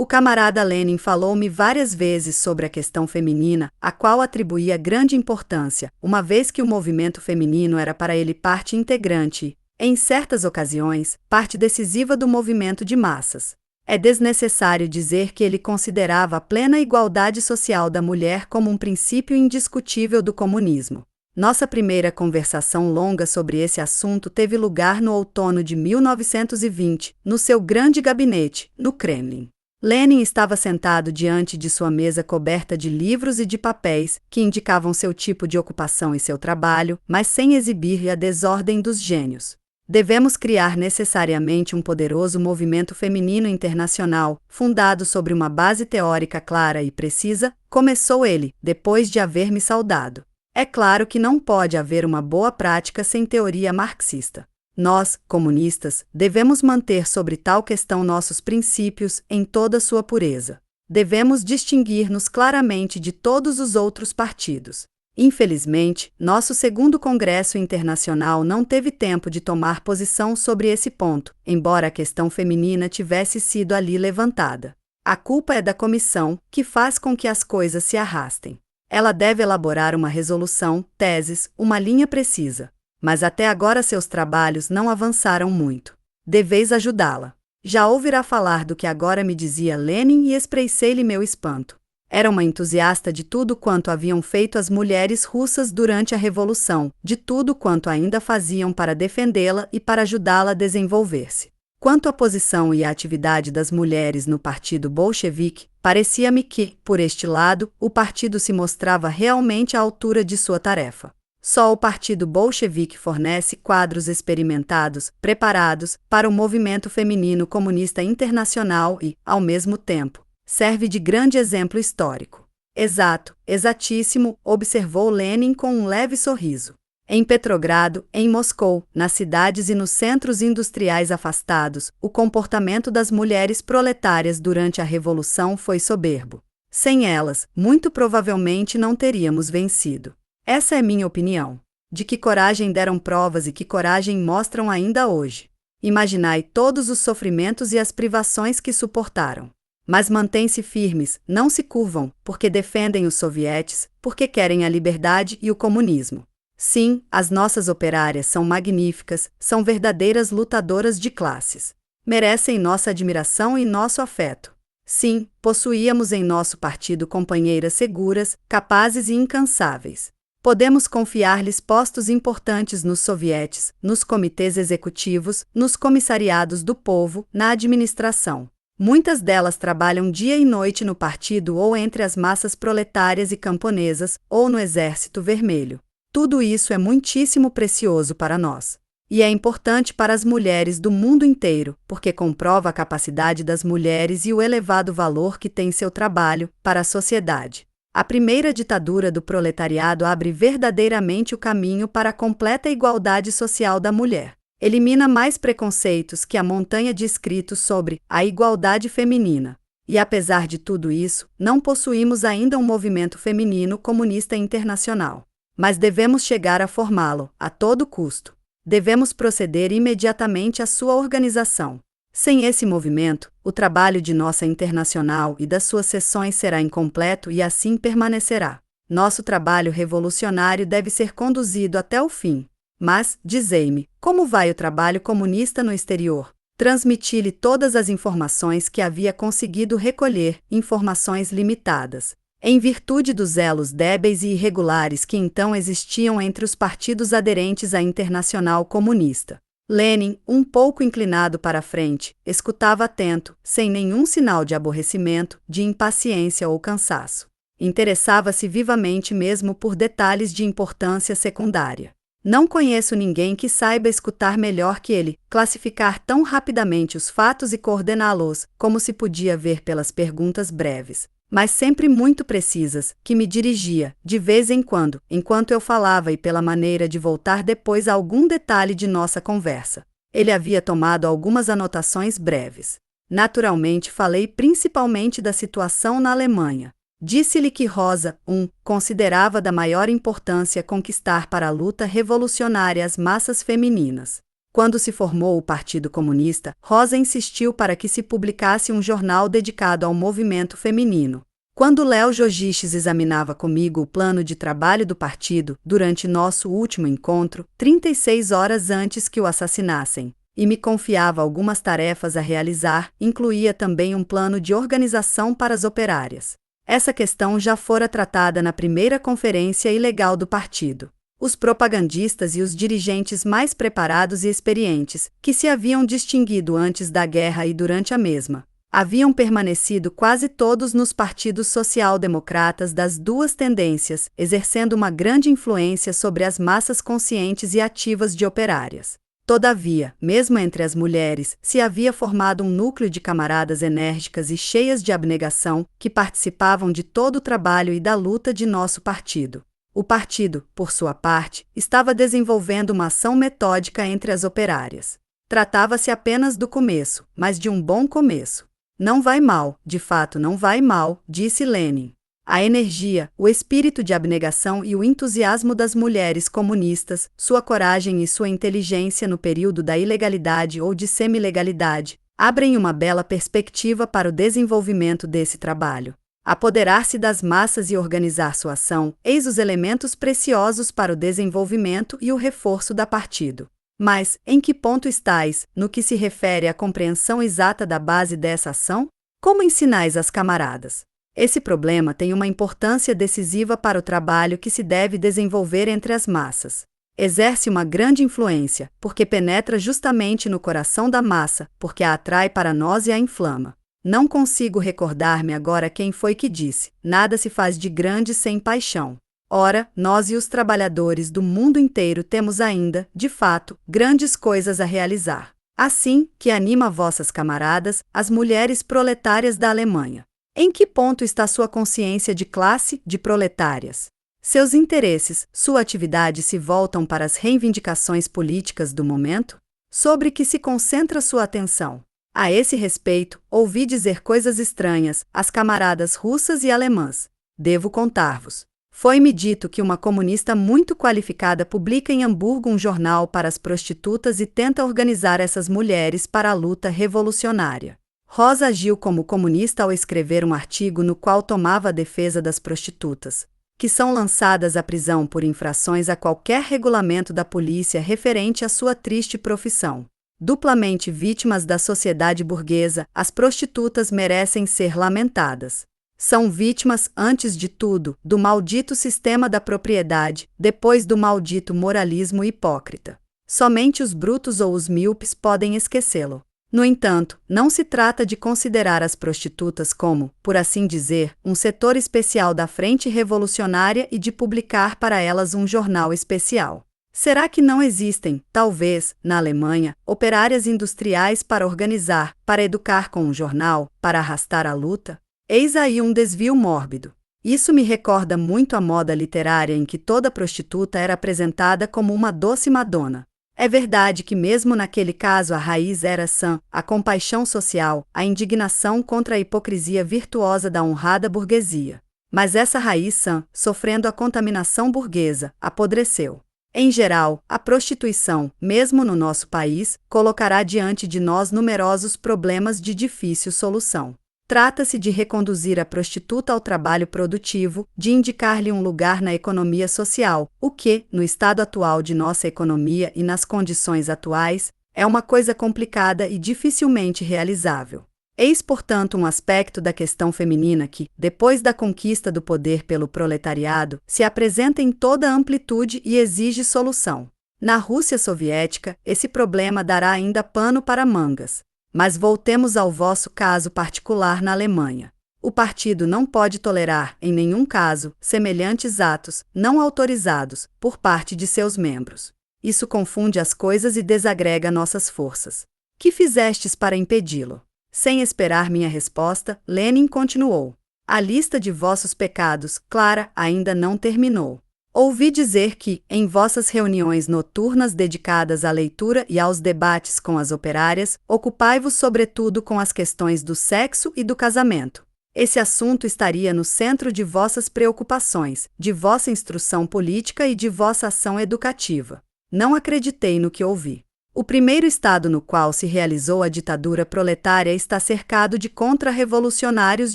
O camarada Lenin falou-me várias vezes sobre a questão feminina, a qual atribuía grande importância, uma vez que o movimento feminino era para ele parte integrante e, em certas ocasiões, parte decisiva do movimento de massas. É desnecessário dizer que ele considerava a plena igualdade social da mulher como um princípio indiscutível do comunismo. Nossa primeira conversação longa sobre esse assunto teve lugar no outono de 1920, no seu grande gabinete, no Kremlin. Lenin estava sentado diante de sua mesa coberta de livros e de papéis que indicavam seu tipo de ocupação e seu trabalho, mas sem exibir a desordem dos gênios. Devemos criar necessariamente um poderoso movimento feminino internacional, fundado sobre uma base teórica clara e precisa, começou ele, depois de haver me saudado. É claro que não pode haver uma boa prática sem teoria marxista. Nós, comunistas, devemos manter sobre tal questão nossos princípios em toda sua pureza. Devemos distinguir-nos claramente de todos os outros partidos. Infelizmente, nosso segundo Congresso Internacional não teve tempo de tomar posição sobre esse ponto, embora a questão feminina tivesse sido ali levantada. A culpa é da comissão, que faz com que as coisas se arrastem. Ela deve elaborar uma resolução, teses, uma linha precisa. Mas até agora seus trabalhos não avançaram muito. Deveis ajudá-la. Já ouvirá falar do que agora me dizia Lenin e expressei-lhe meu espanto. Era uma entusiasta de tudo quanto haviam feito as mulheres russas durante a Revolução, de tudo quanto ainda faziam para defendê-la e para ajudá-la a desenvolver-se. Quanto à posição e à atividade das mulheres no Partido Bolchevique, parecia-me que, por este lado, o partido se mostrava realmente à altura de sua tarefa. Só o Partido Bolchevique fornece quadros experimentados, preparados, para o movimento feminino comunista internacional e, ao mesmo tempo, serve de grande exemplo histórico. Exato, exatíssimo, observou Lenin com um leve sorriso. Em Petrogrado, em Moscou, nas cidades e nos centros industriais afastados, o comportamento das mulheres proletárias durante a Revolução foi soberbo. Sem elas, muito provavelmente não teríamos vencido. Essa é minha opinião. De que coragem deram provas e que coragem mostram ainda hoje. Imaginai todos os sofrimentos e as privações que suportaram. Mas mantêm-se firmes, não se curvam, porque defendem os sovietes, porque querem a liberdade e o comunismo. Sim, as nossas operárias são magníficas, são verdadeiras lutadoras de classes. Merecem nossa admiração e nosso afeto. Sim, possuíamos em nosso partido companheiras seguras, capazes e incansáveis. Podemos confiar-lhes postos importantes nos sovietes, nos comitês executivos, nos comissariados do povo, na administração. Muitas delas trabalham dia e noite no partido ou entre as massas proletárias e camponesas, ou no Exército Vermelho. Tudo isso é muitíssimo precioso para nós. E é importante para as mulheres do mundo inteiro, porque comprova a capacidade das mulheres e o elevado valor que tem seu trabalho para a sociedade. A primeira ditadura do proletariado abre verdadeiramente o caminho para a completa igualdade social da mulher. Elimina mais preconceitos que a montanha de escritos sobre a igualdade feminina. E apesar de tudo isso, não possuímos ainda um movimento feminino comunista internacional. Mas devemos chegar a formá-lo, a todo custo. Devemos proceder imediatamente à sua organização. Sem esse movimento, o trabalho de nossa internacional e das suas seções será incompleto e assim permanecerá. Nosso trabalho revolucionário deve ser conduzido até o fim. Mas, dizei-me, como vai o trabalho comunista no exterior? Transmiti-lhe todas as informações que havia conseguido recolher, informações limitadas. Em virtude dos elos débeis e irregulares que então existiam entre os partidos aderentes à Internacional Comunista. Lenin, um pouco inclinado para a frente, escutava atento, sem nenhum sinal de aborrecimento, de impaciência ou cansaço. Interessava-se vivamente mesmo por detalhes de importância secundária. Não conheço ninguém que saiba escutar melhor que ele, classificar tão rapidamente os fatos e coordená-los, como se podia ver pelas perguntas breves, mas sempre muito precisas, que me dirigia, de vez em quando, enquanto eu falava e pela maneira de voltar depois a algum detalhe de nossa conversa. Ele havia tomado algumas anotações breves. Naturalmente falei principalmente da situação na Alemanha. Disse-lhe que Rosa considerava da maior importância conquistar para a luta revolucionária as massas femininas. Quando se formou o Partido Comunista, Rosa insistiu para que se publicasse um jornal dedicado ao movimento feminino. Quando Léo Jogiches examinava comigo o plano de trabalho do partido durante nosso último encontro, 36 horas antes que o assassinassem, e me confiava algumas tarefas a realizar, incluía também um plano de organização para as operárias. Essa questão já fora tratada na primeira conferência ilegal do partido. Os propagandistas e os dirigentes mais preparados e experientes, que se haviam distinguido antes da guerra e durante a mesma, haviam permanecido quase todos nos partidos social-democratas das duas tendências, exercendo uma grande influência sobre as massas conscientes e ativas de operárias. Todavia, mesmo entre as mulheres, se havia formado um núcleo de camaradas enérgicas e cheias de abnegação, que participavam de todo o trabalho e da luta de nosso partido. O partido, por sua parte, estava desenvolvendo uma ação metódica entre as operárias. Tratava-se apenas do começo, mas de um bom começo. Não vai mal, de fato não vai mal, disse Lenin. A energia, o espírito de abnegação e o entusiasmo das mulheres comunistas, sua coragem e sua inteligência no período da ilegalidade ou de semi-legalidade, abrem uma bela perspectiva para o desenvolvimento desse trabalho. Apoderar-se das massas e organizar sua ação, eis os elementos preciosos para o desenvolvimento e o reforço da partido. Mas, em que ponto estáis, no que se refere à compreensão exata da base dessa ação? Como ensinais às camaradas? Esse problema tem uma importância decisiva para o trabalho que se deve desenvolver entre as massas. Exerce uma grande influência, porque penetra justamente no coração da massa, porque a atrai para nós e a inflama. Não consigo recordar-me agora quem foi que disse: nada se faz de grande sem paixão. Ora, nós e os trabalhadores do mundo inteiro temos ainda, de fato, grandes coisas a realizar. Assim, que anima vossas camaradas, as mulheres proletárias da Alemanha. Em que ponto está sua consciência de classe, de proletárias? Seus interesses, sua atividade se voltam para as reivindicações políticas do momento? Sobre que se concentra sua atenção? A esse respeito, ouvi dizer coisas estranhas às camaradas russas e alemãs. Devo contar-vos. Foi-me dito que uma comunista muito qualificada publica em Hamburgo um jornal para as prostitutas e tenta organizar essas mulheres para a luta revolucionária. Rosa agiu como comunista ao escrever um artigo no qual tomava a defesa das prostitutas, que são lançadas à prisão por infrações a qualquer regulamento da polícia referente à sua triste profissão. Duplamente vítimas da sociedade burguesa, as prostitutas merecem ser lamentadas. São vítimas, antes de tudo, do maldito sistema da propriedade, depois do maldito moralismo hipócrita. Somente os brutos ou os míopes podem esquecê-lo. No entanto, não se trata de considerar as prostitutas como, por assim dizer, um setor especial da frente revolucionária e de publicar para elas um jornal especial. Será que não existem, talvez, na Alemanha, operárias industriais para organizar, para educar com um jornal, para arrastar a luta? Eis aí um desvio mórbido. Isso me recorda muito a moda literária em que toda prostituta era apresentada como uma doce madonna. É verdade que mesmo naquele caso a raiz era sã, a compaixão social, a indignação contra a hipocrisia virtuosa da honrada burguesia. Mas essa raiz sã, sofrendo a contaminação burguesa, apodreceu. Em geral, a prostituição, mesmo no nosso país, colocará diante de nós numerosos problemas de difícil solução. Trata-se de reconduzir a prostituta ao trabalho produtivo, de indicar-lhe um lugar na economia social, o que, no estado atual de nossa economia e nas condições atuais, é uma coisa complicada e dificilmente realizável. Eis, portanto, um aspecto da questão feminina que, depois da conquista do poder pelo proletariado, se apresenta em toda a amplitude e exige solução. Na Rússia soviética, esse problema dará ainda pano para mangas. Mas voltemos ao vosso caso particular na Alemanha. O partido não pode tolerar, em nenhum caso, semelhantes atos, não autorizados, por parte de seus membros. Isso confunde as coisas e desagrega nossas forças. Que fizestes para impedi-lo? Sem esperar minha resposta, Lenin continuou. A lista de vossos pecados, Clara, ainda não terminou. Ouvi dizer que, em vossas reuniões noturnas dedicadas à leitura e aos debates com as operárias, ocupai-vos sobretudo com as questões do sexo e do casamento. Esse assunto estaria no centro de vossas preocupações, de vossa instrução política e de vossa ação educativa. Não acreditei no que ouvi. O primeiro estado no qual se realizou a ditadura proletária está cercado de contra-revolucionários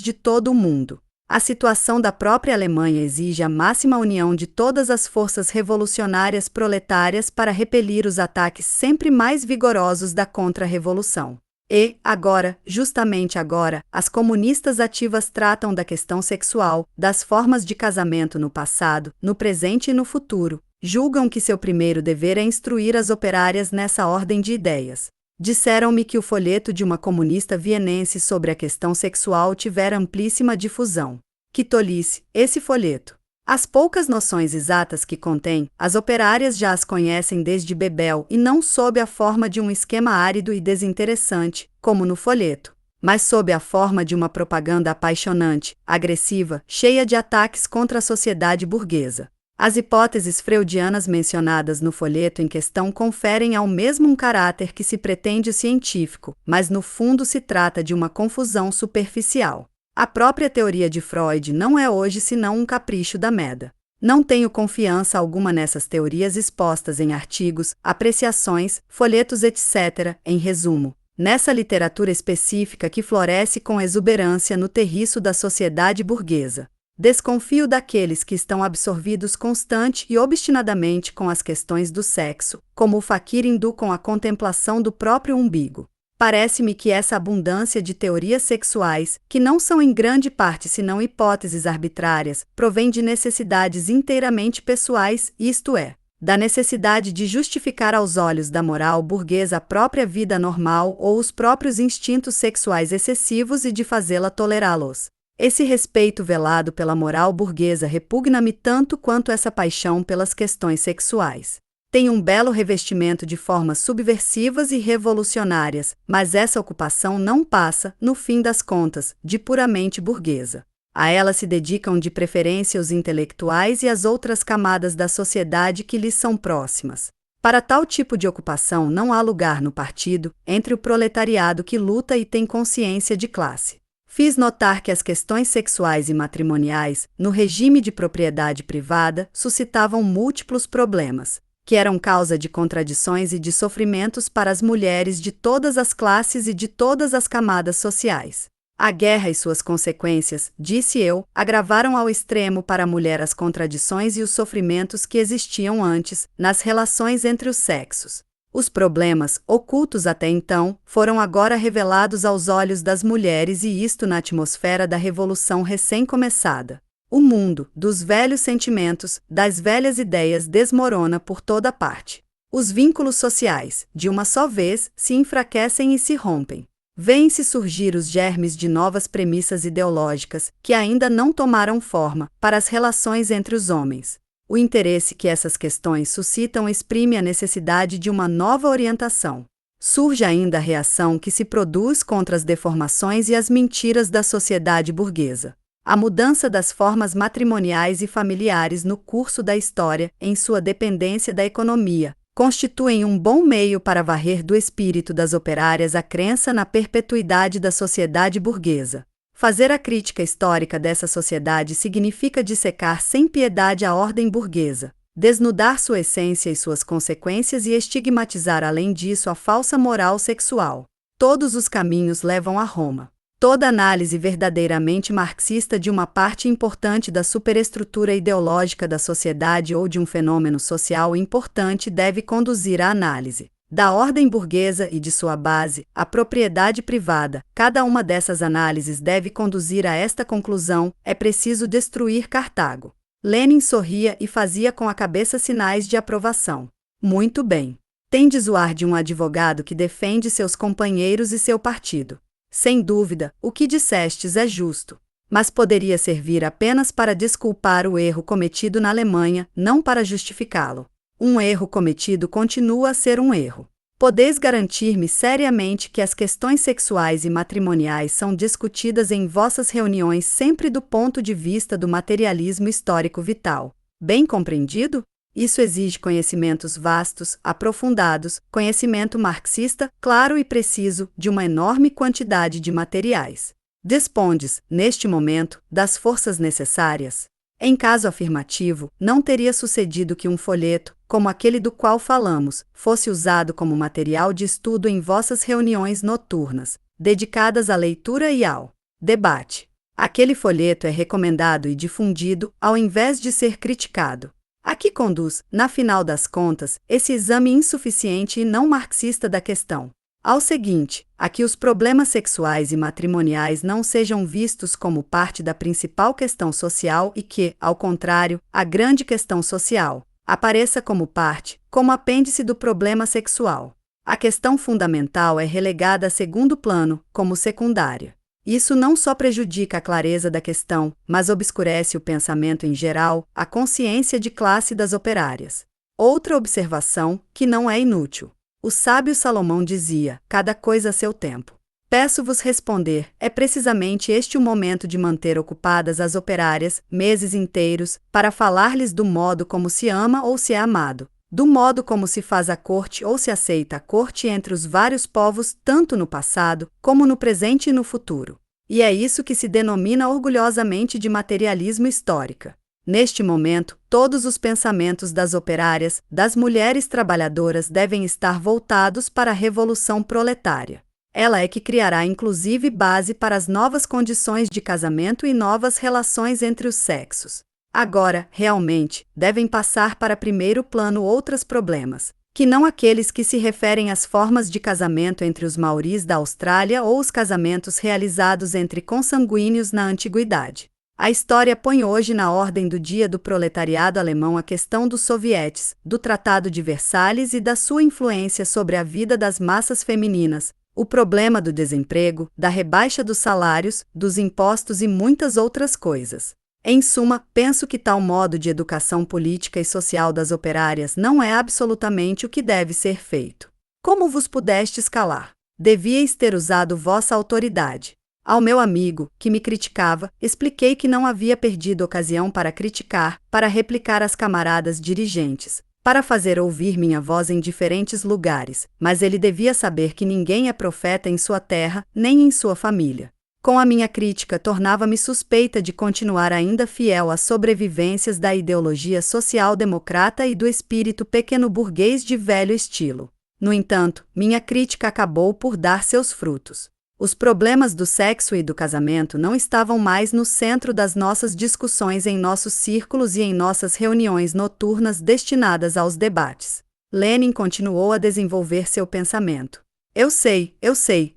de todo o mundo. A situação da própria Alemanha exige a máxima união de todas as forças revolucionárias proletárias para repelir os ataques sempre mais vigorosos da contra-revolução. E, agora, justamente agora, as comunistas ativas tratam da questão sexual, das formas de casamento no passado, no presente e no futuro. Julgam que seu primeiro dever é instruir as operárias nessa ordem de ideias. Disseram-me que o folheto de uma comunista vienense sobre a questão sexual tivera amplíssima difusão. Que tolice, esse folheto! As poucas noções exatas que contém, as operárias já as conhecem desde bebel e não sob a forma de um esquema árido e desinteressante, como no folheto, mas sob a forma de uma propaganda apaixonante, agressiva, cheia de ataques contra a sociedade burguesa. As hipóteses freudianas mencionadas no folheto em questão conferem ao mesmo um caráter que se pretende científico, mas no fundo se trata de uma confusão superficial. A própria teoria de Freud não é hoje senão um capricho da moda. Não tenho confiança alguma nessas teorias expostas em artigos, apreciações, folhetos etc., em resumo, nessa literatura específica que floresce com exuberância no terriço da sociedade burguesa. Desconfio daqueles que estão absorvidos constante e obstinadamente com as questões do sexo, como o faquir hindu com a contemplação do próprio umbigo. Parece-me que essa abundância de teorias sexuais, que não são em grande parte senão hipóteses arbitrárias, provém de necessidades inteiramente pessoais, isto é, da necessidade de justificar aos olhos da moral burguesa a própria vida normal ou os próprios instintos sexuais excessivos e de fazê-la tolerá-los. Esse respeito velado pela moral burguesa repugna-me tanto quanto essa paixão pelas questões sexuais. Tem um belo revestimento de formas subversivas e revolucionárias, mas essa ocupação não passa, no fim das contas, de puramente burguesa. A ela se dedicam de preferência os intelectuais e as outras camadas da sociedade que lhes são próximas. Para tal tipo de ocupação não há lugar no partido, entre o proletariado que luta e tem consciência de classe. Fiz notar que as questões sexuais e matrimoniais, no regime de propriedade privada, suscitavam múltiplos problemas, que eram causa de contradições e de sofrimentos para as mulheres de todas as classes e de todas as camadas sociais. A guerra e suas consequências, disse eu, agravaram ao extremo para a mulher as contradições e os sofrimentos que existiam antes, nas relações entre os sexos. Os problemas, ocultos até então, foram agora revelados aos olhos das mulheres e isto na atmosfera da revolução recém-começada. O mundo, dos velhos sentimentos, das velhas ideias desmorona por toda parte. Os vínculos sociais, de uma só vez, se enfraquecem e se rompem. Vêm-se surgir os germes de novas premissas ideológicas, que ainda não tomaram forma, para as relações entre os homens. O interesse que essas questões suscitam exprime a necessidade de uma nova orientação. Surge ainda a reação que se produz contra as deformações e as mentiras da sociedade burguesa. A mudança das formas matrimoniais e familiares no curso da história, em sua dependência da economia, constituem um bom meio para varrer do espírito das operárias a crença na perpetuidade da sociedade burguesa. Fazer a crítica histórica dessa sociedade significa dissecar sem piedade a ordem burguesa, desnudar sua essência e suas consequências e estigmatizar além disso a falsa moral sexual. Todos os caminhos levam a Roma. Toda análise verdadeiramente marxista de uma parte importante da superestrutura ideológica da sociedade ou de um fenômeno social importante deve conduzir à análise da ordem burguesa e de sua base, a propriedade privada. Cada uma dessas análises deve conduzir a esta conclusão: é preciso destruir Cartago. Lenin sorria e fazia com a cabeça sinais de aprovação. Muito bem. Tendes o ar de um advogado que defende seus companheiros e seu partido. Sem dúvida, o que dissestes é justo. Mas poderia servir apenas para desculpar o erro cometido na Alemanha, não para justificá-lo. Um erro cometido continua a ser um erro. Podeis garantir-me seriamente que as questões sexuais e matrimoniais são discutidas em vossas reuniões sempre do ponto de vista do materialismo histórico vital. Bem compreendido? Isso exige conhecimentos vastos, aprofundados, conhecimento marxista, claro e preciso, de uma enorme quantidade de materiais. Dispondes, neste momento, das forças necessárias? Em caso afirmativo, não teria sucedido que um folheto, como aquele do qual falamos, fosse usado como material de estudo em vossas reuniões noturnas, dedicadas à leitura e ao debate. Aquele folheto é recomendado e difundido, ao invés de ser criticado. A que conduz, na final das contas, esse exame insuficiente e não marxista da questão? Ao seguinte, a que os problemas sexuais e matrimoniais não sejam vistos como parte da principal questão social e que, ao contrário, a grande questão social apareça como parte, como apêndice do problema sexual. A questão fundamental é relegada a segundo plano, como secundária. Isso não só prejudica a clareza da questão, mas obscurece o pensamento em geral, a consciência de classe das operárias. Outra observação, que não é inútil. O sábio Salomão dizia: cada coisa a seu tempo. Peço-vos responder, é precisamente este o momento de manter ocupadas as operárias, meses inteiros, para falar-lhes do modo como se ama ou se é amado, do modo como se faz a corte ou se aceita a corte entre os vários povos, tanto no passado, como no presente e no futuro. E é isso que se denomina orgulhosamente de materialismo histórico. Neste momento, todos os pensamentos das operárias, das mulheres trabalhadoras devem estar voltados para a revolução proletária. Ela é que criará inclusive base para as novas condições de casamento e novas relações entre os sexos. Agora, realmente, devem passar para primeiro plano outros problemas, que não aqueles que se referem às formas de casamento entre os maoris da Austrália ou os casamentos realizados entre consanguíneos na antiguidade. A história põe hoje na ordem do dia do proletariado alemão a questão dos sovietes, do Tratado de Versalhes e da sua influência sobre a vida das massas femininas, o problema do desemprego, da rebaixa dos salários, dos impostos e muitas outras coisas. Em suma, penso que tal modo de educação política e social das operárias não é absolutamente o que deve ser feito. Como vos pudestes calar? Devíeis ter usado vossa autoridade. Ao meu amigo, que me criticava, expliquei que não havia perdido ocasião para criticar, para replicar às camaradas dirigentes, para fazer ouvir minha voz em diferentes lugares, mas ele devia saber que ninguém é profeta em sua terra, nem em sua família. Com a minha crítica, tornava-me suspeita de continuar ainda fiel às sobrevivências da ideologia social-democrata e do espírito pequeno-burguês de velho estilo. No entanto, minha crítica acabou por dar seus frutos. Os problemas do sexo e do casamento não estavam mais no centro das nossas discussões em nossos círculos e em nossas reuniões noturnas destinadas aos debates. Lenin continuou a desenvolver seu pensamento. Eu sei,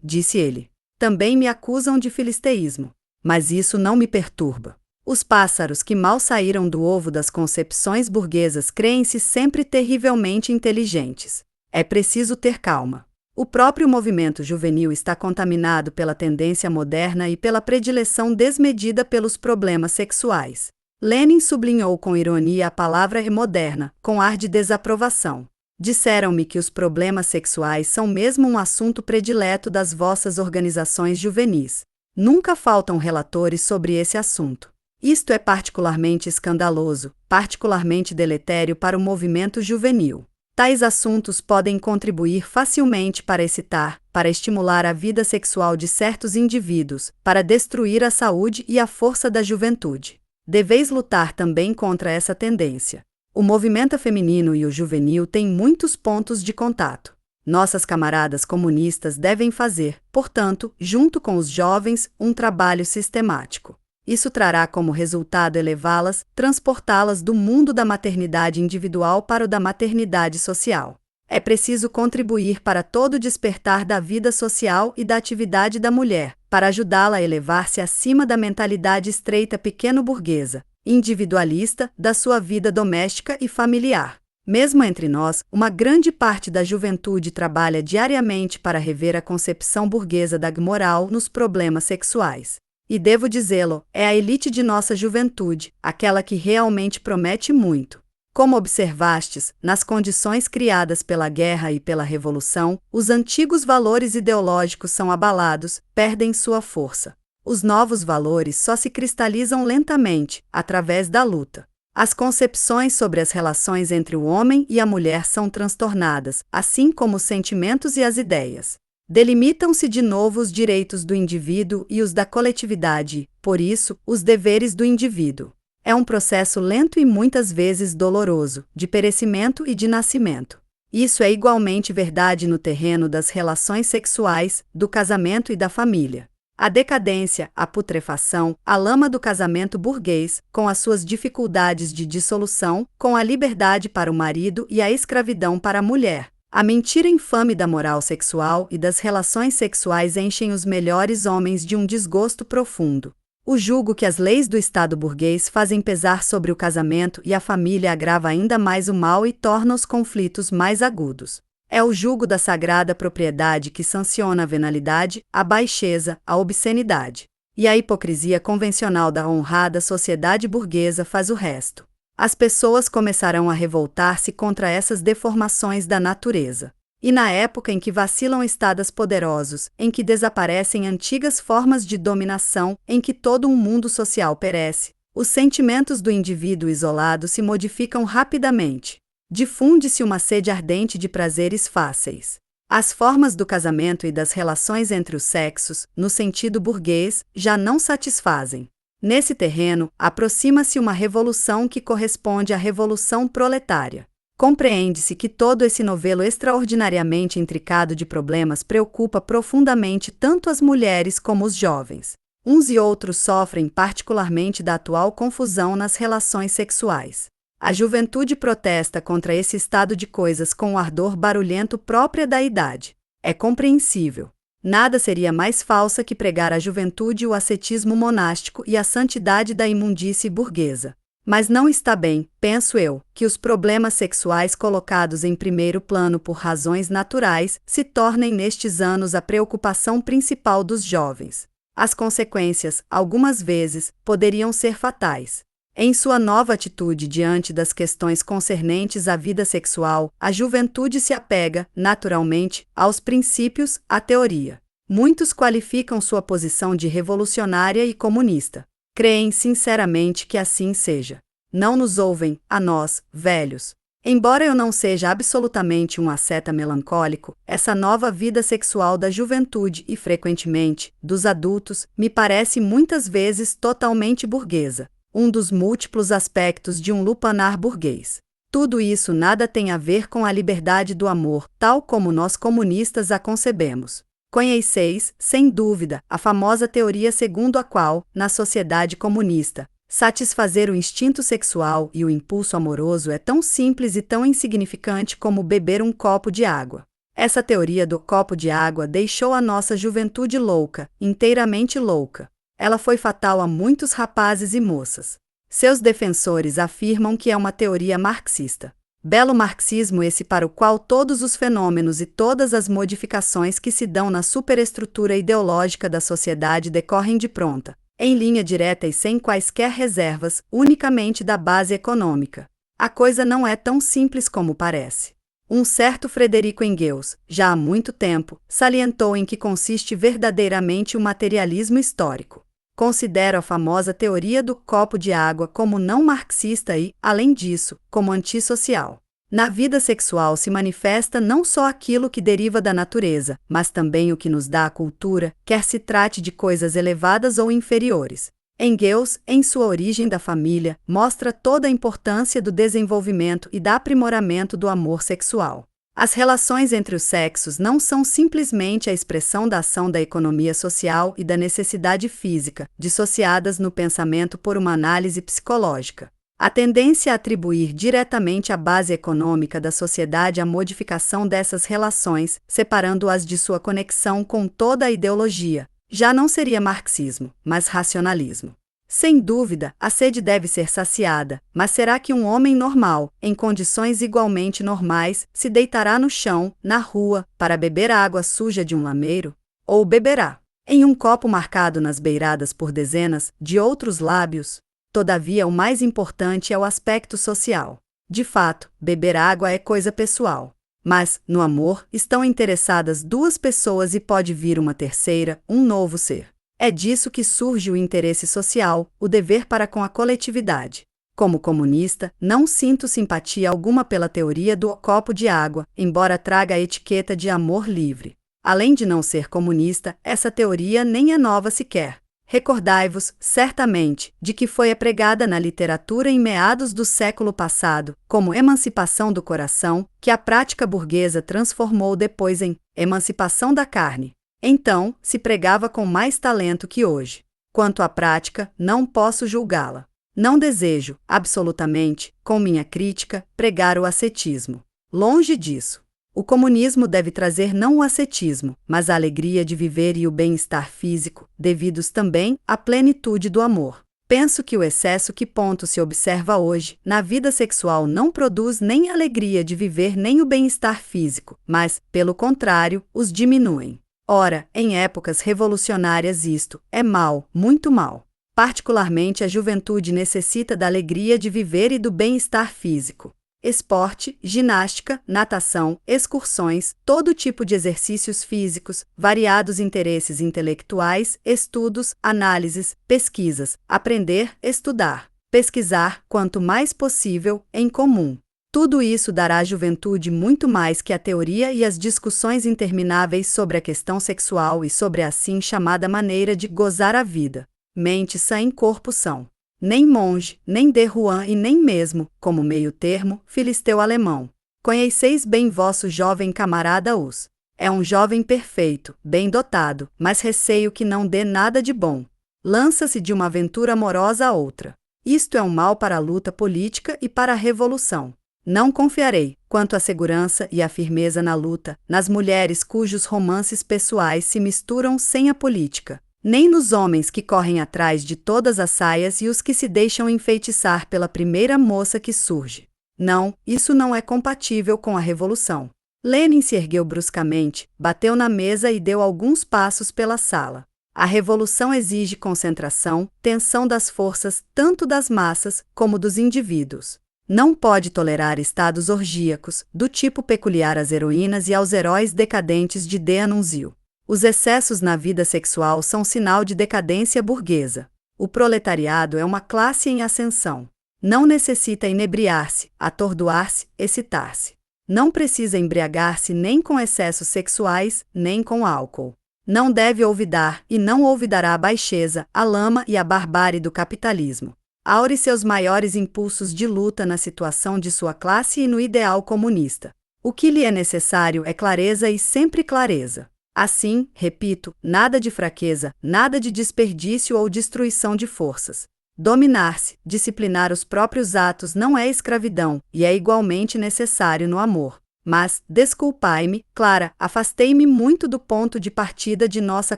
disse ele. Também me acusam de filisteísmo. Mas isso não me perturba. Os pássaros que mal saíram do ovo das concepções burguesas creem-se sempre terrivelmente inteligentes. É preciso ter calma. O próprio movimento juvenil está contaminado pela tendência moderna e pela predileção desmedida pelos problemas sexuais. Lenin sublinhou com ironia a palavra moderna, com ar de desaprovação. Disseram-me que os problemas sexuais são mesmo um assunto predileto das vossas organizações juvenis. Nunca faltam relatores sobre esse assunto. Isto é particularmente escandaloso, particularmente deletério para o movimento juvenil. Tais assuntos podem contribuir facilmente para excitar, para estimular a vida sexual de certos indivíduos, para destruir a saúde e a força da juventude. Deveis lutar também contra essa tendência. O movimento feminino e o juvenil têm muitos pontos de contato. Nossas camaradas comunistas devem fazer, portanto, junto com os jovens, um trabalho sistemático. Isso trará como resultado elevá-las, transportá-las do mundo da maternidade individual para o da maternidade social. É preciso contribuir para todo o despertar da vida social e da atividade da mulher, para ajudá-la a elevar-se acima da mentalidade estreita pequeno-burguesa, individualista, da sua vida doméstica e familiar. Mesmo entre nós, uma grande parte da juventude trabalha diariamente para rever a concepção burguesa da moral nos problemas sexuais. E devo dizê-lo, é a elite de nossa juventude, aquela que realmente promete muito. Como observastes, nas condições criadas pela guerra e pela revolução, os antigos valores ideológicos são abalados, perdem sua força. Os novos valores só se cristalizam lentamente, através da luta. As concepções sobre as relações entre o homem e a mulher são transtornadas, assim como os sentimentos e as ideias. Delimitam-se de novo os direitos do indivíduo e os da coletividade, por isso, os deveres do indivíduo. É um processo lento e muitas vezes doloroso, de perecimento e de nascimento. Isso é igualmente verdade no terreno das relações sexuais, do casamento e da família. A decadência, a putrefação, a lama do casamento burguês, com as suas dificuldades de dissolução, com a liberdade para o marido e a escravidão para a mulher. A mentira infame da moral sexual e das relações sexuais enchem os melhores homens de um desgosto profundo. O jugo que as leis do Estado burguês fazem pesar sobre o casamento e a família agrava ainda mais o mal e torna os conflitos mais agudos. É o jugo da sagrada propriedade que sanciona a venalidade, a baixeza, a obscenidade. E a hipocrisia convencional da honrada sociedade burguesa faz o resto. As pessoas começarão a revoltar-se contra essas deformações da natureza. E na época em que vacilam estados poderosos, em que desaparecem antigas formas de dominação, em que todo um mundo social perece, os sentimentos do indivíduo isolado se modificam rapidamente. Difunde-se uma sede ardente de prazeres fáceis. As formas do casamento e das relações entre os sexos, no sentido burguês, já não satisfazem. Nesse terreno, aproxima-se uma revolução que corresponde à revolução proletária. Compreende-se que todo esse novelo extraordinariamente intricado de problemas preocupa profundamente tanto as mulheres como os jovens. Uns e outros sofrem particularmente da atual confusão nas relações sexuais. A juventude protesta contra esse estado de coisas com o ardor barulhento própria da idade. É compreensível. Nada seria mais falsa que pregar à juventude o ascetismo monástico e a santidade da imundície burguesa. Mas não está bem, penso eu, que os problemas sexuais colocados em primeiro plano por razões naturais se tornem nestes anos a preocupação principal dos jovens. As consequências, algumas vezes, poderiam ser fatais. Em sua nova atitude diante das questões concernentes à vida sexual, a juventude se apega, naturalmente, aos princípios, à teoria. Muitos qualificam sua posição de revolucionária e comunista. Creem sinceramente que assim seja. Não nos ouvem, a nós, velhos. Embora eu não seja absolutamente um asceta melancólico, essa nova vida sexual da juventude e, frequentemente, dos adultos, me parece muitas vezes totalmente burguesa, um dos múltiplos aspectos de um lupanar burguês. Tudo isso nada tem a ver com a liberdade do amor, tal como nós comunistas a concebemos. Conheceis, sem dúvida, a famosa teoria segundo a qual, na sociedade comunista, satisfazer o instinto sexual e o impulso amoroso é tão simples e tão insignificante como beber um copo de água. Essa teoria do copo de água deixou a nossa juventude louca, inteiramente louca. Ela foi fatal a muitos rapazes e moças. Seus defensores afirmam que é uma teoria marxista. Belo marxismo esse para o qual todos os fenômenos e todas as modificações que se dão na superestrutura ideológica da sociedade decorrem de pronta, em linha direta e sem quaisquer reservas, unicamente da base econômica. A coisa não é tão simples como parece. Um certo Frederico Engels, já há muito tempo, salientou em que consiste verdadeiramente o materialismo histórico. Considero a famosa teoria do copo de água como não marxista e, além disso, como antissocial. Na vida sexual se manifesta não só aquilo que deriva da natureza, mas também o que nos dá a cultura, quer se trate de coisas elevadas ou inferiores. Engels, em sua Origem da Família, mostra toda a importância do desenvolvimento e do aprimoramento do amor sexual. As relações entre os sexos não são simplesmente a expressão da ação da economia social e da necessidade física, dissociadas no pensamento por uma análise psicológica. A tendência a atribuir diretamente à base econômica da sociedade a modificação dessas relações, separando-as de sua conexão com toda a ideologia, já não seria marxismo, mas racionalismo. Sem dúvida, a sede deve ser saciada, mas será que um homem normal, em condições igualmente normais, se deitará no chão, na rua, para beber a água suja de um lameiro? Ou beberá, em um copo marcado nas beiradas por dezenas de outros lábios? Todavia, o mais importante é o aspecto social. De fato, beber água é coisa pessoal. Mas, no amor, estão interessadas duas pessoas e pode vir uma terceira, um novo ser. É disso que surge o interesse social, o dever para com a coletividade. Como comunista, não sinto simpatia alguma pela teoria do copo de água, embora traga a etiqueta de amor livre. Além de não ser comunista, essa teoria nem é nova sequer. Recordai-vos, certamente, de que foi pregada na literatura em meados do século passado, como emancipação do coração, que a prática burguesa transformou depois em emancipação da carne. Então, se pregava com mais talento que hoje. Quanto à prática, não posso julgá-la. Não desejo, absolutamente, com minha crítica, pregar o ascetismo. Longe disso. O comunismo deve trazer não o ascetismo, mas a alegria de viver e o bem-estar físico, devidos também à plenitude do amor. Penso que o excesso que ponto se observa hoje na vida sexual não produz nem a alegria de viver nem o bem-estar físico, mas, pelo contrário, os diminuem. Ora, em épocas revolucionárias isto é mal, muito mal. Particularmente a juventude necessita da alegria de viver e do bem-estar físico. Esporte, ginástica, natação, excursões, todo tipo de exercícios físicos, variados interesses intelectuais, estudos, análises, pesquisas, aprender, estudar, pesquisar, quanto mais possível, em comum. Tudo isso dará à juventude muito mais que a teoria e as discussões intermináveis sobre a questão sexual e sobre a assim chamada maneira de gozar a vida. Mente sã em corpo são. Nem monge, nem de Juan e nem mesmo, como meio termo, filisteu alemão. Conheceis bem vosso jovem camarada Us. É um jovem perfeito, bem dotado, mas receio que não dê nada de bom. Lança-se de uma aventura amorosa a outra. Isto é um mal para a luta política e para a revolução. Não confiarei, quanto à segurança e à firmeza na luta, nas mulheres cujos romances pessoais se misturam sem a política. Nem nos homens que correm atrás de todas as saias e os que se deixam enfeitiçar pela primeira moça que surge. Não, isso não é compatível com a revolução. Lenin se ergueu bruscamente, bateu na mesa e deu alguns passos pela sala. A revolução exige concentração, tensão das forças, tanto das massas como dos indivíduos. Não pode tolerar estados orgíacos, do tipo peculiar às heroínas e aos heróis decadentes de De Annunzio. Os excessos na vida sexual são sinal de decadência burguesa. O proletariado é uma classe em ascensão. Não necessita inebriar-se, atordoar-se, excitar-se. Não precisa embriagar-se nem com excessos sexuais, nem com álcool. Não deve olvidar e não olvidará a baixeza, a lama e a barbárie do capitalismo. Aure seus maiores impulsos de luta na situação de sua classe e no ideal comunista. O que lhe é necessário é clareza e sempre clareza. Assim, repito, nada de fraqueza, nada de desperdício ou destruição de forças. Dominar-se, disciplinar os próprios atos não é escravidão, e é igualmente necessário no amor. Mas, desculpai-me, Clara, afastei-me muito do ponto de partida de nossa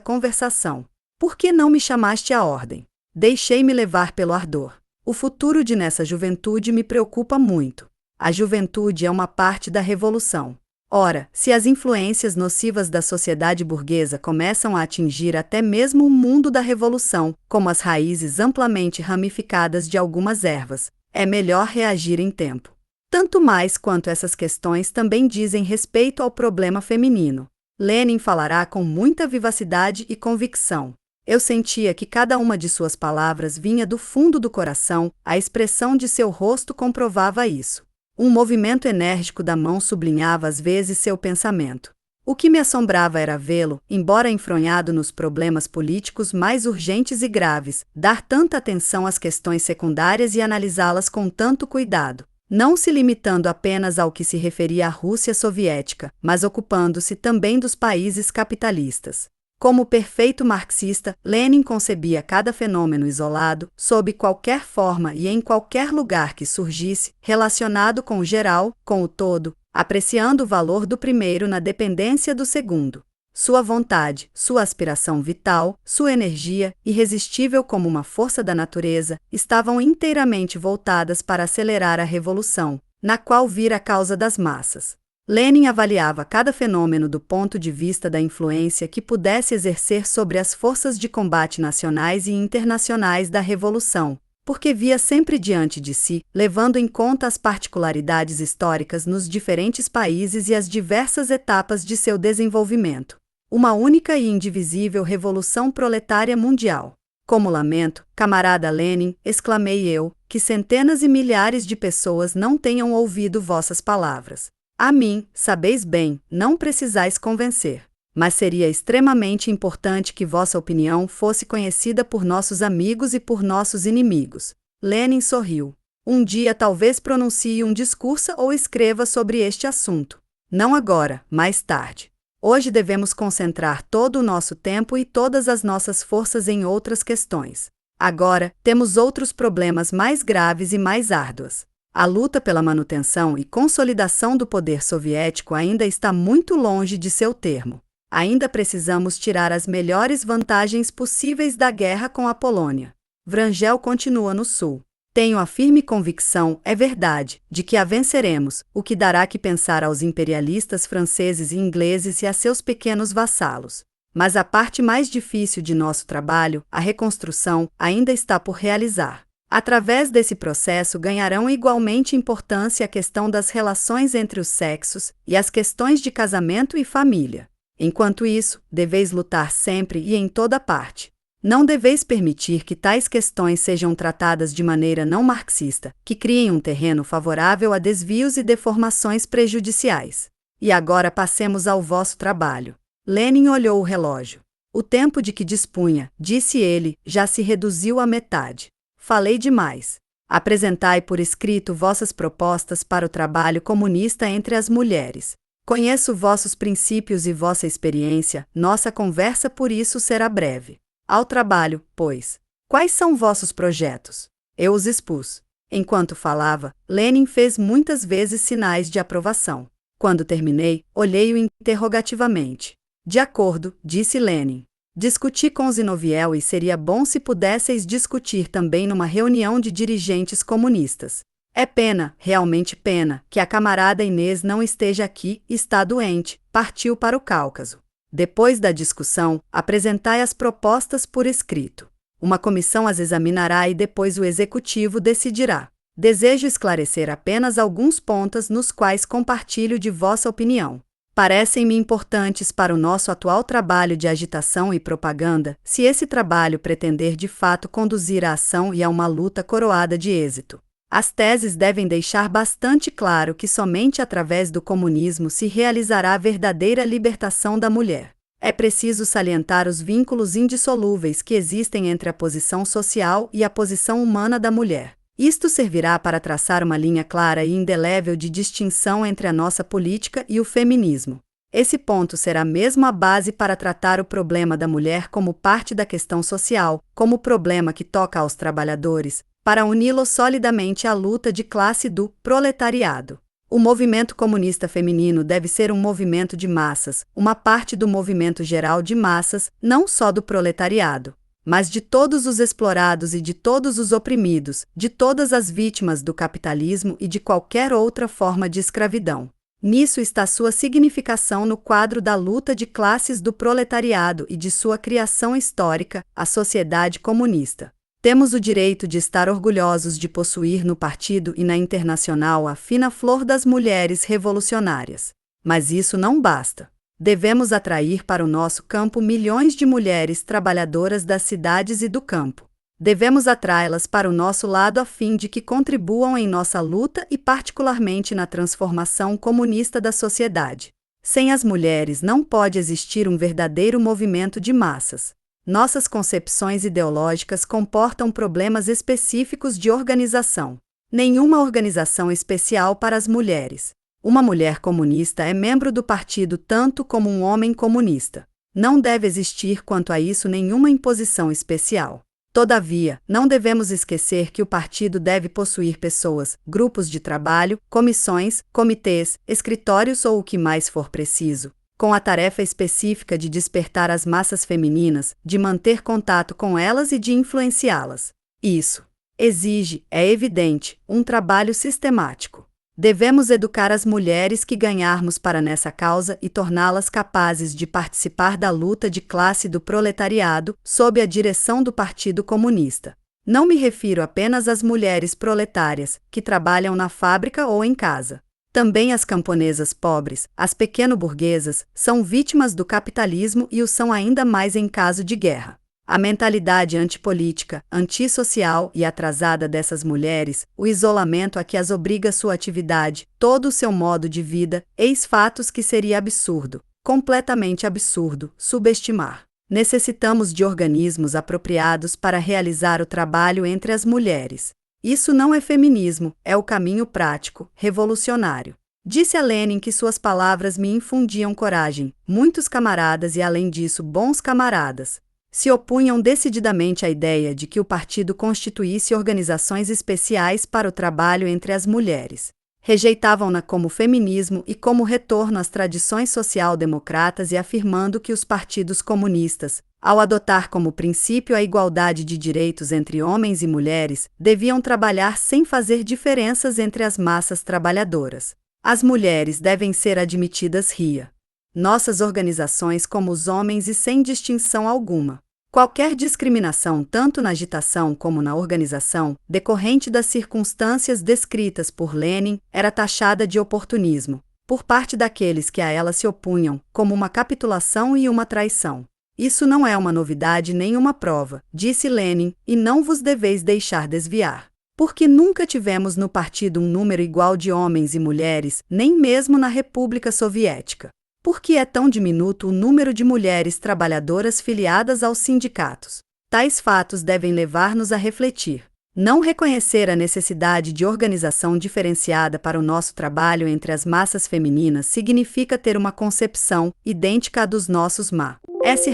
conversação. Por que não me chamaste à ordem? Deixei-me levar pelo ardor. O futuro de nessa juventude me preocupa muito. A juventude é uma parte da revolução. Ora, se as influências nocivas da sociedade burguesa começam a atingir até mesmo o mundo da revolução, como as raízes amplamente ramificadas de algumas ervas, é melhor reagir em tempo. Tanto mais quanto essas questões também dizem respeito ao problema feminino. Lenin falará com muita vivacidade e convicção. Eu sentia que cada uma de suas palavras vinha do fundo do coração, a expressão de seu rosto comprovava isso. Um movimento enérgico da mão sublinhava às vezes seu pensamento. O que me assombrava era vê-lo, embora enfronhado nos problemas políticos mais urgentes e graves, dar tanta atenção às questões secundárias e analisá-las com tanto cuidado, não se limitando apenas ao que se referia à Rússia soviética, mas ocupando-se também dos países capitalistas. Como perfeito marxista, Lenin concebia cada fenômeno isolado, sob qualquer forma e em qualquer lugar que surgisse, relacionado com o geral, com o todo, apreciando o valor do primeiro na dependência do segundo. Sua vontade, sua aspiração vital, sua energia, irresistível como uma força da natureza, estavam inteiramente voltadas para acelerar a revolução, na qual vira a causa das massas. Lenin avaliava cada fenômeno do ponto de vista da influência que pudesse exercer sobre as forças de combate nacionais e internacionais da Revolução, porque via sempre diante de si, levando em conta as particularidades históricas nos diferentes países e as diversas etapas de seu desenvolvimento, uma única e indivisível revolução proletária mundial. Como lamento, camarada Lenin, exclamei eu, que centenas e milhares de pessoas não tenham ouvido vossas palavras. A mim, sabeis bem, não precisais convencer. mas seria extremamente importante que vossa opinião fosse conhecida por nossos amigos e por nossos inimigos. Lenin sorriu. Um dia talvez pronuncie um discurso ou escreva sobre este assunto. Não agora, mais tarde. Hoje devemos concentrar todo o nosso tempo e todas as nossas forças em outras questões. Agora, temos outros problemas mais graves e mais árduos. A luta pela manutenção e consolidação do poder soviético ainda está muito longe de seu termo. Ainda precisamos tirar as melhores vantagens possíveis da guerra com a Polônia. Wrangel continua no sul. Tenho a firme convicção, é verdade, de que a venceremos, o que dará que pensar aos imperialistas franceses e ingleses e a seus pequenos vassalos. Mas a parte mais difícil de nosso trabalho, a reconstrução, ainda está por realizar. Através desse processo ganharão igualmente importância a questão das relações entre os sexos e as questões de casamento e família. Enquanto isso, deveis lutar sempre e em toda parte. Não deveis permitir que tais questões sejam tratadas de maneira não marxista, que criem um terreno favorável a desvios e deformações prejudiciais. E agora passemos ao vosso trabalho. Lenin olhou o relógio. O tempo de que dispunha, disse ele, já se reduziu à metade. Falei demais. Apresentai por escrito vossas propostas para o trabalho comunista entre as mulheres. Conheço vossos princípios e vossa experiência, nossa conversa por isso será breve. Ao trabalho, pois. Quais são vossos projetos? Eu os expus. Enquanto falava, Lenin fez muitas vezes sinais de aprovação. Quando terminei, olhei-o interrogativamente. De acordo, disse Lenin. Discuti com Zinoviev e seria bom se pudesseis discutir também numa reunião de dirigentes comunistas. É pena, realmente pena, que a camarada Inês não esteja aqui, está doente, partiu para o Cáucaso. Depois da discussão, apresentai as propostas por escrito. Uma comissão as examinará e depois o executivo decidirá. Desejo esclarecer apenas alguns pontos nos quais compartilho de vossa opinião. Parecem-me importantes para o nosso atual trabalho de agitação e propaganda, se esse trabalho pretender de fato conduzir à ação e a uma luta coroada de êxito. As teses devem deixar bastante claro que somente através do comunismo se realizará a verdadeira libertação da mulher. É preciso salientar os vínculos indissolúveis que existem entre a posição social e a posição humana da mulher. Isto servirá para traçar uma linha clara e indelével de distinção entre a nossa política e o feminismo. Esse ponto será mesmo a base para tratar o problema da mulher como parte da questão social, como problema que toca aos trabalhadores, para uni-lo solidamente à luta de classe do proletariado. O movimento comunista feminino deve ser um movimento de massas, uma parte do movimento geral de massas, não só do proletariado, mas de todos os explorados e de todos os oprimidos, de todas as vítimas do capitalismo e de qualquer outra forma de escravidão. Nisso está sua significação no quadro da luta de classes do proletariado e de sua criação histórica, a sociedade comunista. Temos o direito de estar orgulhosos de possuir no partido e na internacional a fina flor das mulheres revolucionárias. Mas isso não basta. Devemos atrair para o nosso campo milhões de mulheres trabalhadoras das cidades e do campo. Devemos atraí-las para o nosso lado a fim de que contribuam em nossa luta e particularmente na transformação comunista da sociedade. Sem as mulheres não pode existir um verdadeiro movimento de massas. Nossas concepções ideológicas comportam problemas específicos de organização. Nenhuma organização especial para as mulheres. Uma mulher comunista é membro do partido tanto como um homem comunista. Não deve existir quanto a isso nenhuma imposição especial. Todavia, não devemos esquecer que o partido deve possuir pessoas, grupos de trabalho, comissões, comitês, escritórios ou o que mais for preciso, com a tarefa específica de despertar as massas femininas, de manter contato com elas e de influenciá-las. Isso exige, é evidente, um trabalho sistemático. Devemos educar as mulheres que ganharmos para nessa causa e torná-las capazes de participar da luta de classe do proletariado sob a direção do Partido Comunista. Não me refiro apenas às mulheres proletárias, que trabalham na fábrica ou em casa. Também as camponesas pobres, as pequeno-burguesas, são vítimas do capitalismo e o são ainda mais em caso de guerra. A mentalidade antipolítica, antissocial e atrasada dessas mulheres, o isolamento a que as obriga sua atividade, todo o seu modo de vida, eis fatos que seria absurdo, Completamente absurdo, subestimar. Necessitamos de organismos apropriados para realizar o trabalho entre as mulheres. Isso não é feminismo, é o caminho prático, revolucionário. Disse a Lenin que suas palavras me infundiam coragem. Muitos camaradas e, além disso, bons camaradas se opunham decididamente à ideia de que o partido constituísse organizações especiais para o trabalho entre as mulheres. Rejeitavam-na como feminismo e como retorno às tradições social-democratas e afirmando que os partidos comunistas, ao adotar como princípio a igualdade de direitos entre homens e mulheres, deviam trabalhar sem fazer diferenças entre as massas trabalhadoras. As mulheres devem ser admitidas RIA. Nossas organizações como os homens e sem distinção alguma. Qualquer discriminação, tanto na agitação como na organização, decorrente das circunstâncias descritas por Lenin, era taxada de oportunismo, por parte daqueles que a ela se opunham, como uma capitulação e uma traição. Isso não é uma novidade nem uma prova, disse Lenin, e não vos deveis deixar desviar. Porque nunca tivemos no partido um número igual de homens e mulheres, nem mesmo na República Soviética. Por que é tão diminuto o número de mulheres trabalhadoras filiadas aos sindicatos? Tais fatos devem levar-nos a refletir. Não reconhecer a necessidade de organização diferenciada para o nosso trabalho entre as massas femininas significa ter uma concepção idêntica à dos nossos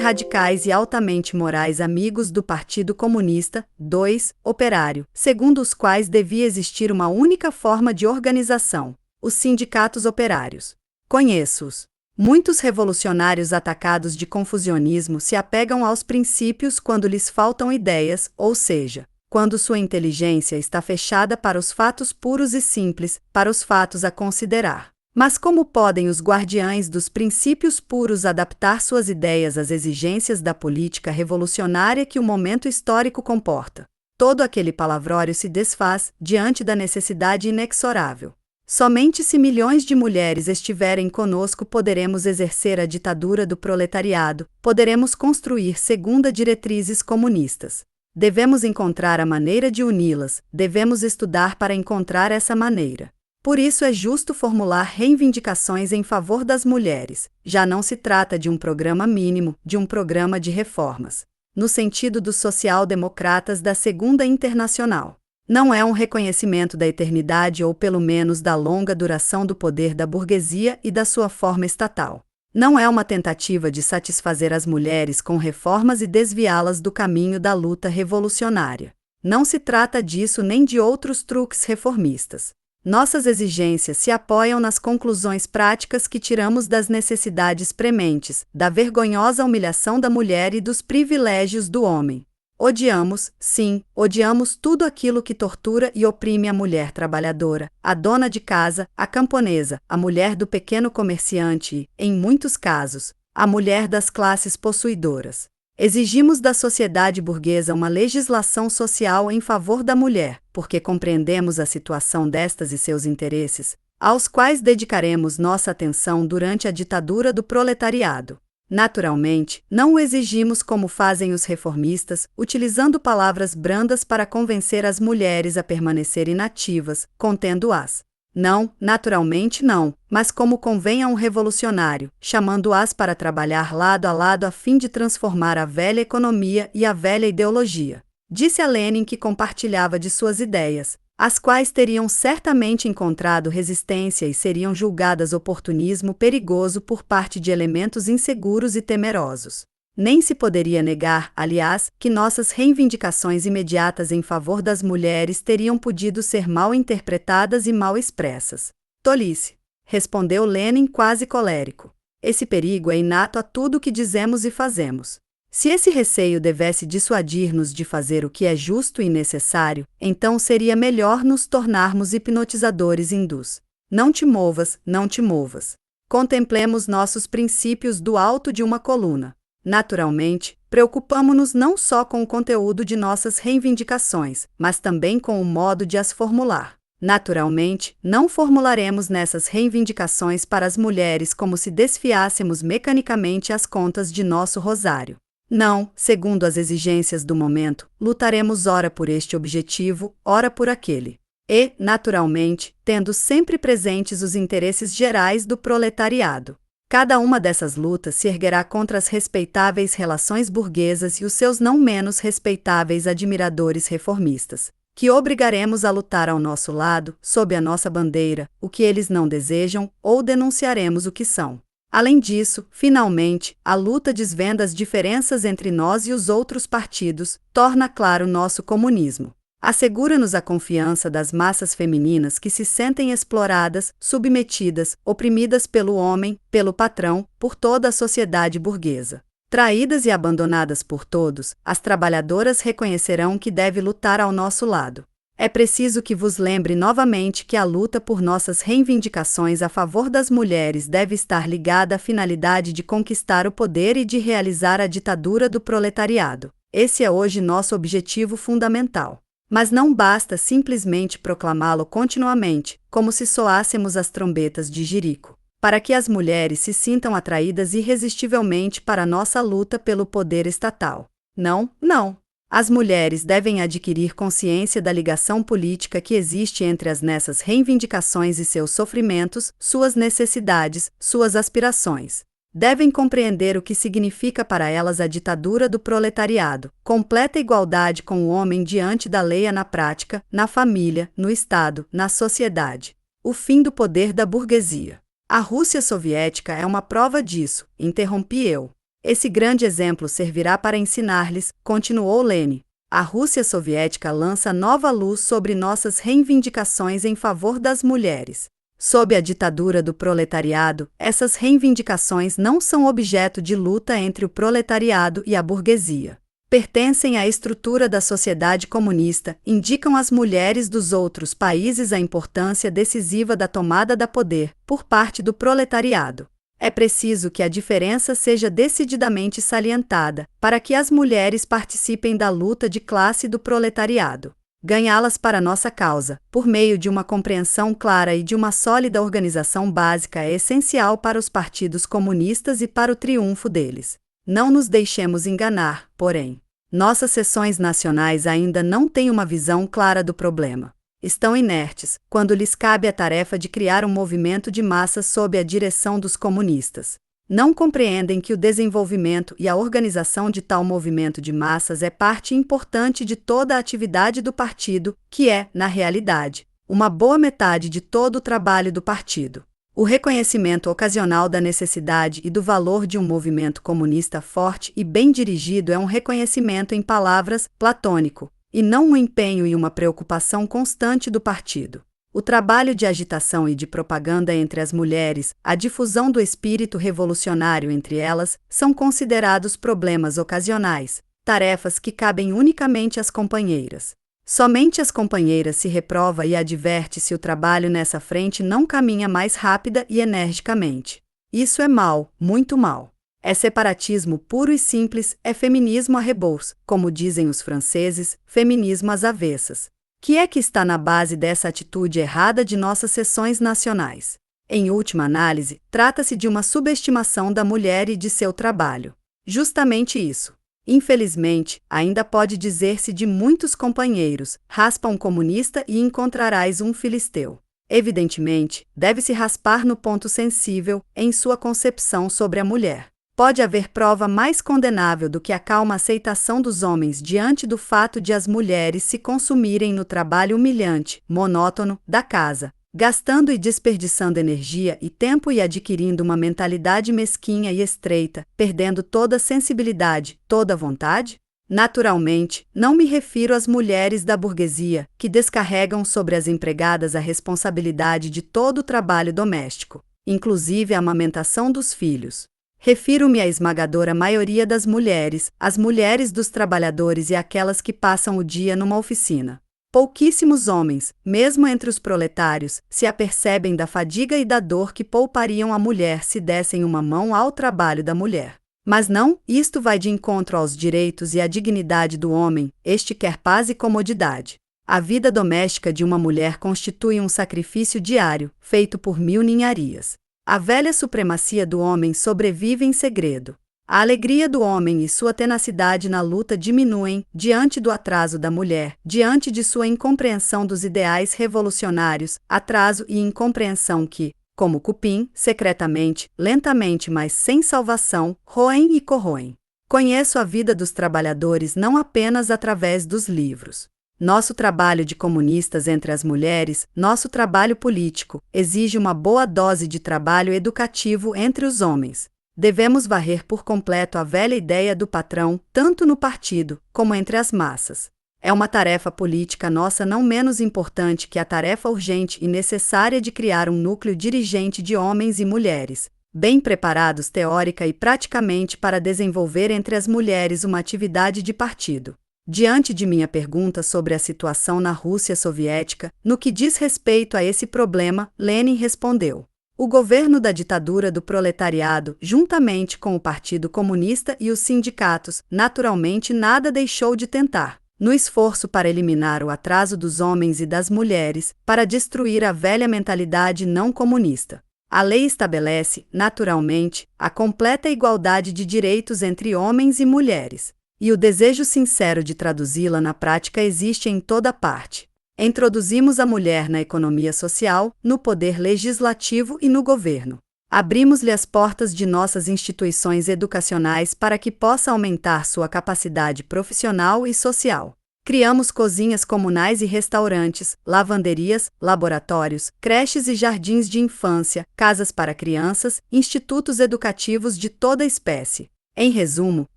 radicais e altamente morais amigos do Partido Comunista, 2, operário, segundo os quais devia existir uma única forma de organização: os sindicatos operários. Conheço-os. Muitos revolucionários atacados de confusionismo se apegam aos princípios quando lhes faltam ideias, ou seja, quando sua inteligência está fechada para os fatos puros e simples, para os fatos a considerar. Mas como podem os guardiães dos princípios puros adaptar suas ideias às exigências da política revolucionária que o momento histórico comporta? Todo aquele palavrório se desfaz diante da necessidade inexorável. Somente se milhões de mulheres estiverem conosco poderemos exercer a ditadura do proletariado, poderemos construir segundo diretrizes comunistas. Devemos encontrar a maneira de uni-las, devemos estudar para encontrar essa maneira. Por isso é justo formular reivindicações em favor das mulheres. Já não se trata de um programa mínimo, de um programa de reformas. No sentido dos social-democratas da Segunda Internacional. Não é um reconhecimento da eternidade ou pelo menos da longa duração do poder da burguesia e da sua forma estatal. Não é uma tentativa de satisfazer as mulheres com reformas e desviá-las do caminho da luta revolucionária. Não se trata disso nem de outros truques reformistas. Nossas exigências se apoiam nas conclusões práticas que tiramos das necessidades prementes, da vergonhosa humilhação da mulher e dos privilégios do homem. Odiamos, sim, odiamos tudo aquilo que tortura e oprime a mulher trabalhadora, a dona de casa, a camponesa, a mulher do pequeno comerciante e, em muitos casos, a mulher das classes possuidoras. Exigimos da sociedade burguesa uma legislação social em favor da mulher, porque compreendemos a situação destas e seus interesses, aos quais dedicaremos nossa atenção durante a ditadura do proletariado. Naturalmente, não o exigimos como fazem os reformistas, utilizando palavras brandas para convencer as mulheres a permanecerem inativas, contendo-as. Não, naturalmente não, mas como convém a um revolucionário, chamando-as para trabalhar lado a lado a fim de transformar a velha economia e a velha ideologia. Disse a Lenin que compartilhava de suas ideias, as quais teriam certamente encontrado resistência e seriam julgadas oportunismo perigoso por parte de elementos inseguros e temerosos. Nem se poderia negar, aliás, que nossas reivindicações imediatas em favor das mulheres teriam podido ser mal interpretadas e mal expressas. Tolice, respondeu Lenin quase colérico. Esse perigo é inato a tudo o que dizemos e fazemos. Se esse receio devesse dissuadir-nos de fazer o que é justo e necessário, então seria melhor nos tornarmos hipnotizadores hindus. Não te movas, não te movas. Contemplemos nossos princípios do alto de uma coluna. Naturalmente, preocupamo-nos não só com o conteúdo de nossas reivindicações, mas também com o modo de as formular. Naturalmente, não formularemos nessas reivindicações para as mulheres como se desfiássemos mecanicamente as contas de nosso rosário. Não, segundo as exigências do momento, lutaremos ora por este objetivo, ora por aquele. E, naturalmente, tendo sempre presentes os interesses gerais do proletariado. Cada uma dessas lutas se erguerá contra as respeitáveis relações burguesas e os seus não menos respeitáveis admiradores reformistas, que obrigaremos a lutar ao nosso lado, sob a nossa bandeira, o que eles não desejam, ou denunciaremos o que são. Além disso, finalmente, a luta desvenda as diferenças entre nós e os outros partidos, torna claro nosso comunismo. Assegura-nos a confiança das massas femininas que se sentem exploradas, submetidas, oprimidas pelo homem, pelo patrão, por toda a sociedade burguesa. Traídas e abandonadas por todos, as trabalhadoras reconhecerão que deve lutar ao nosso lado. É preciso que vos lembre novamente que a luta por nossas reivindicações a favor das mulheres deve estar ligada à finalidade de conquistar o poder e de realizar a ditadura do proletariado. Esse é hoje nosso objetivo fundamental. Mas não basta simplesmente proclamá-lo continuamente, como se soássemos as trombetas de Jerico, para que as mulheres se sintam atraídas irresistivelmente para a nossa luta pelo poder estatal. Não, não. As mulheres devem adquirir consciência da ligação política que existe entre nessas reivindicações e seus sofrimentos, suas necessidades, suas aspirações. Devem compreender o que significa para elas a ditadura do proletariado, completa igualdade com o homem diante da lei na prática, na família, no Estado, na sociedade. O fim do poder da burguesia. A Rússia soviética é uma prova disso, interrompi eu. Esse grande exemplo servirá para ensinar-lhes, continuou Lenin. A Rússia soviética lança nova luz sobre nossas reivindicações em favor das mulheres. Sob a ditadura do proletariado, essas reivindicações não são objeto de luta entre o proletariado e a burguesia. Pertencem à estrutura da sociedade comunista, indicam às mulheres dos outros países a importância decisiva da tomada da poder, por parte do proletariado. É preciso que a diferença seja decididamente salientada, para que as mulheres participem da luta de classe do proletariado. Ganhá-las para nossa causa, por meio de uma compreensão clara e de uma sólida organização básica é essencial para os partidos comunistas e para o triunfo deles. Não nos deixemos enganar, porém. Nossas seções nacionais ainda não têm uma visão clara do problema. Estão inertes, quando lhes cabe a tarefa de criar um movimento de massas sob a direção dos comunistas. Não compreendem que o desenvolvimento e a organização de tal movimento de massas é parte importante de toda a atividade do partido, que é, na realidade, uma boa metade de todo o trabalho do partido. O reconhecimento ocasional da necessidade e do valor de um movimento comunista forte e bem dirigido é um reconhecimento em palavras platônico, e não um empenho e uma preocupação constante do partido. O trabalho de agitação e de propaganda entre as mulheres, a difusão do espírito revolucionário entre elas, são considerados problemas ocasionais, tarefas que cabem unicamente às companheiras. Somente as companheiras se reprova e adverte se o trabalho nessa frente não caminha mais rápida e energicamente. Isso é mal, muito mal. É separatismo puro e simples, é feminismo à rebours, como dizem os franceses, feminismo às avessas. Que é que está na base dessa atitude errada de nossas seções nacionais? Em última análise, trata-se de uma subestimação da mulher e de seu trabalho. Justamente isso. Infelizmente, ainda pode dizer-se de muitos companheiros, raspa um comunista e encontrarás um filisteu. Evidentemente, deve-se raspar no ponto sensível, em sua concepção sobre a mulher. Pode haver prova mais condenável do que a calma aceitação dos homens diante do fato de as mulheres se consumirem no trabalho humilhante, monótono, da casa, gastando e desperdiçando energia e tempo e adquirindo uma mentalidade mesquinha e estreita, perdendo toda sensibilidade, toda vontade? Naturalmente, não me refiro às mulheres da burguesia, que descarregam sobre as empregadas a responsabilidade de todo o trabalho doméstico, inclusive a amamentação dos filhos. Refiro-me à esmagadora maioria das mulheres, as mulheres dos trabalhadores e aquelas que passam o dia numa oficina. Pouquíssimos homens, mesmo entre os proletários, se apercebem da fadiga e da dor que poupariam a mulher se dessem uma mão ao trabalho da mulher. Mas não, isto vai de encontro aos direitos e à dignidade do homem, este quer paz e comodidade. A vida doméstica de uma mulher constitui um sacrifício diário, feito por mil ninharias. A velha supremacia do homem sobrevive em segredo. A alegria do homem e sua tenacidade na luta diminuem diante do atraso da mulher, diante de sua incompreensão dos ideais revolucionários, atraso e incompreensão que, como cupim, secretamente, lentamente, mas sem salvação, roem e corroem. Conheço a vida dos trabalhadores não apenas através dos livros. Nosso trabalho de comunistas entre as mulheres, nosso trabalho político, exige uma boa dose de trabalho educativo entre os homens. Devemos varrer por completo a velha ideia do patrão, tanto no partido, como entre as massas. É uma tarefa política nossa não menos importante que a tarefa urgente e necessária de criar um núcleo dirigente de homens e mulheres, bem preparados teórica e praticamente para desenvolver entre as mulheres uma atividade de partido. Diante de minha pergunta sobre a situação na Rússia soviética, no que diz respeito a esse problema, Lenin respondeu: o governo da ditadura do proletariado, juntamente com o Partido Comunista e os sindicatos, naturalmente nada deixou de tentar, no esforço para eliminar o atraso dos homens e das mulheres, para destruir a velha mentalidade não comunista. A lei estabelece, naturalmente, a completa igualdade de direitos entre homens e mulheres. E o desejo sincero de traduzi-la na prática existe em toda parte. Introduzimos a mulher na economia social, no poder legislativo e no governo. Abrimos-lhe as portas de nossas instituições educacionais para que possa aumentar sua capacidade profissional e social. Criamos cozinhas comunais e restaurantes, lavanderias, laboratórios, creches e jardins de infância, casas para crianças, institutos educativos de toda espécie. Em resumo,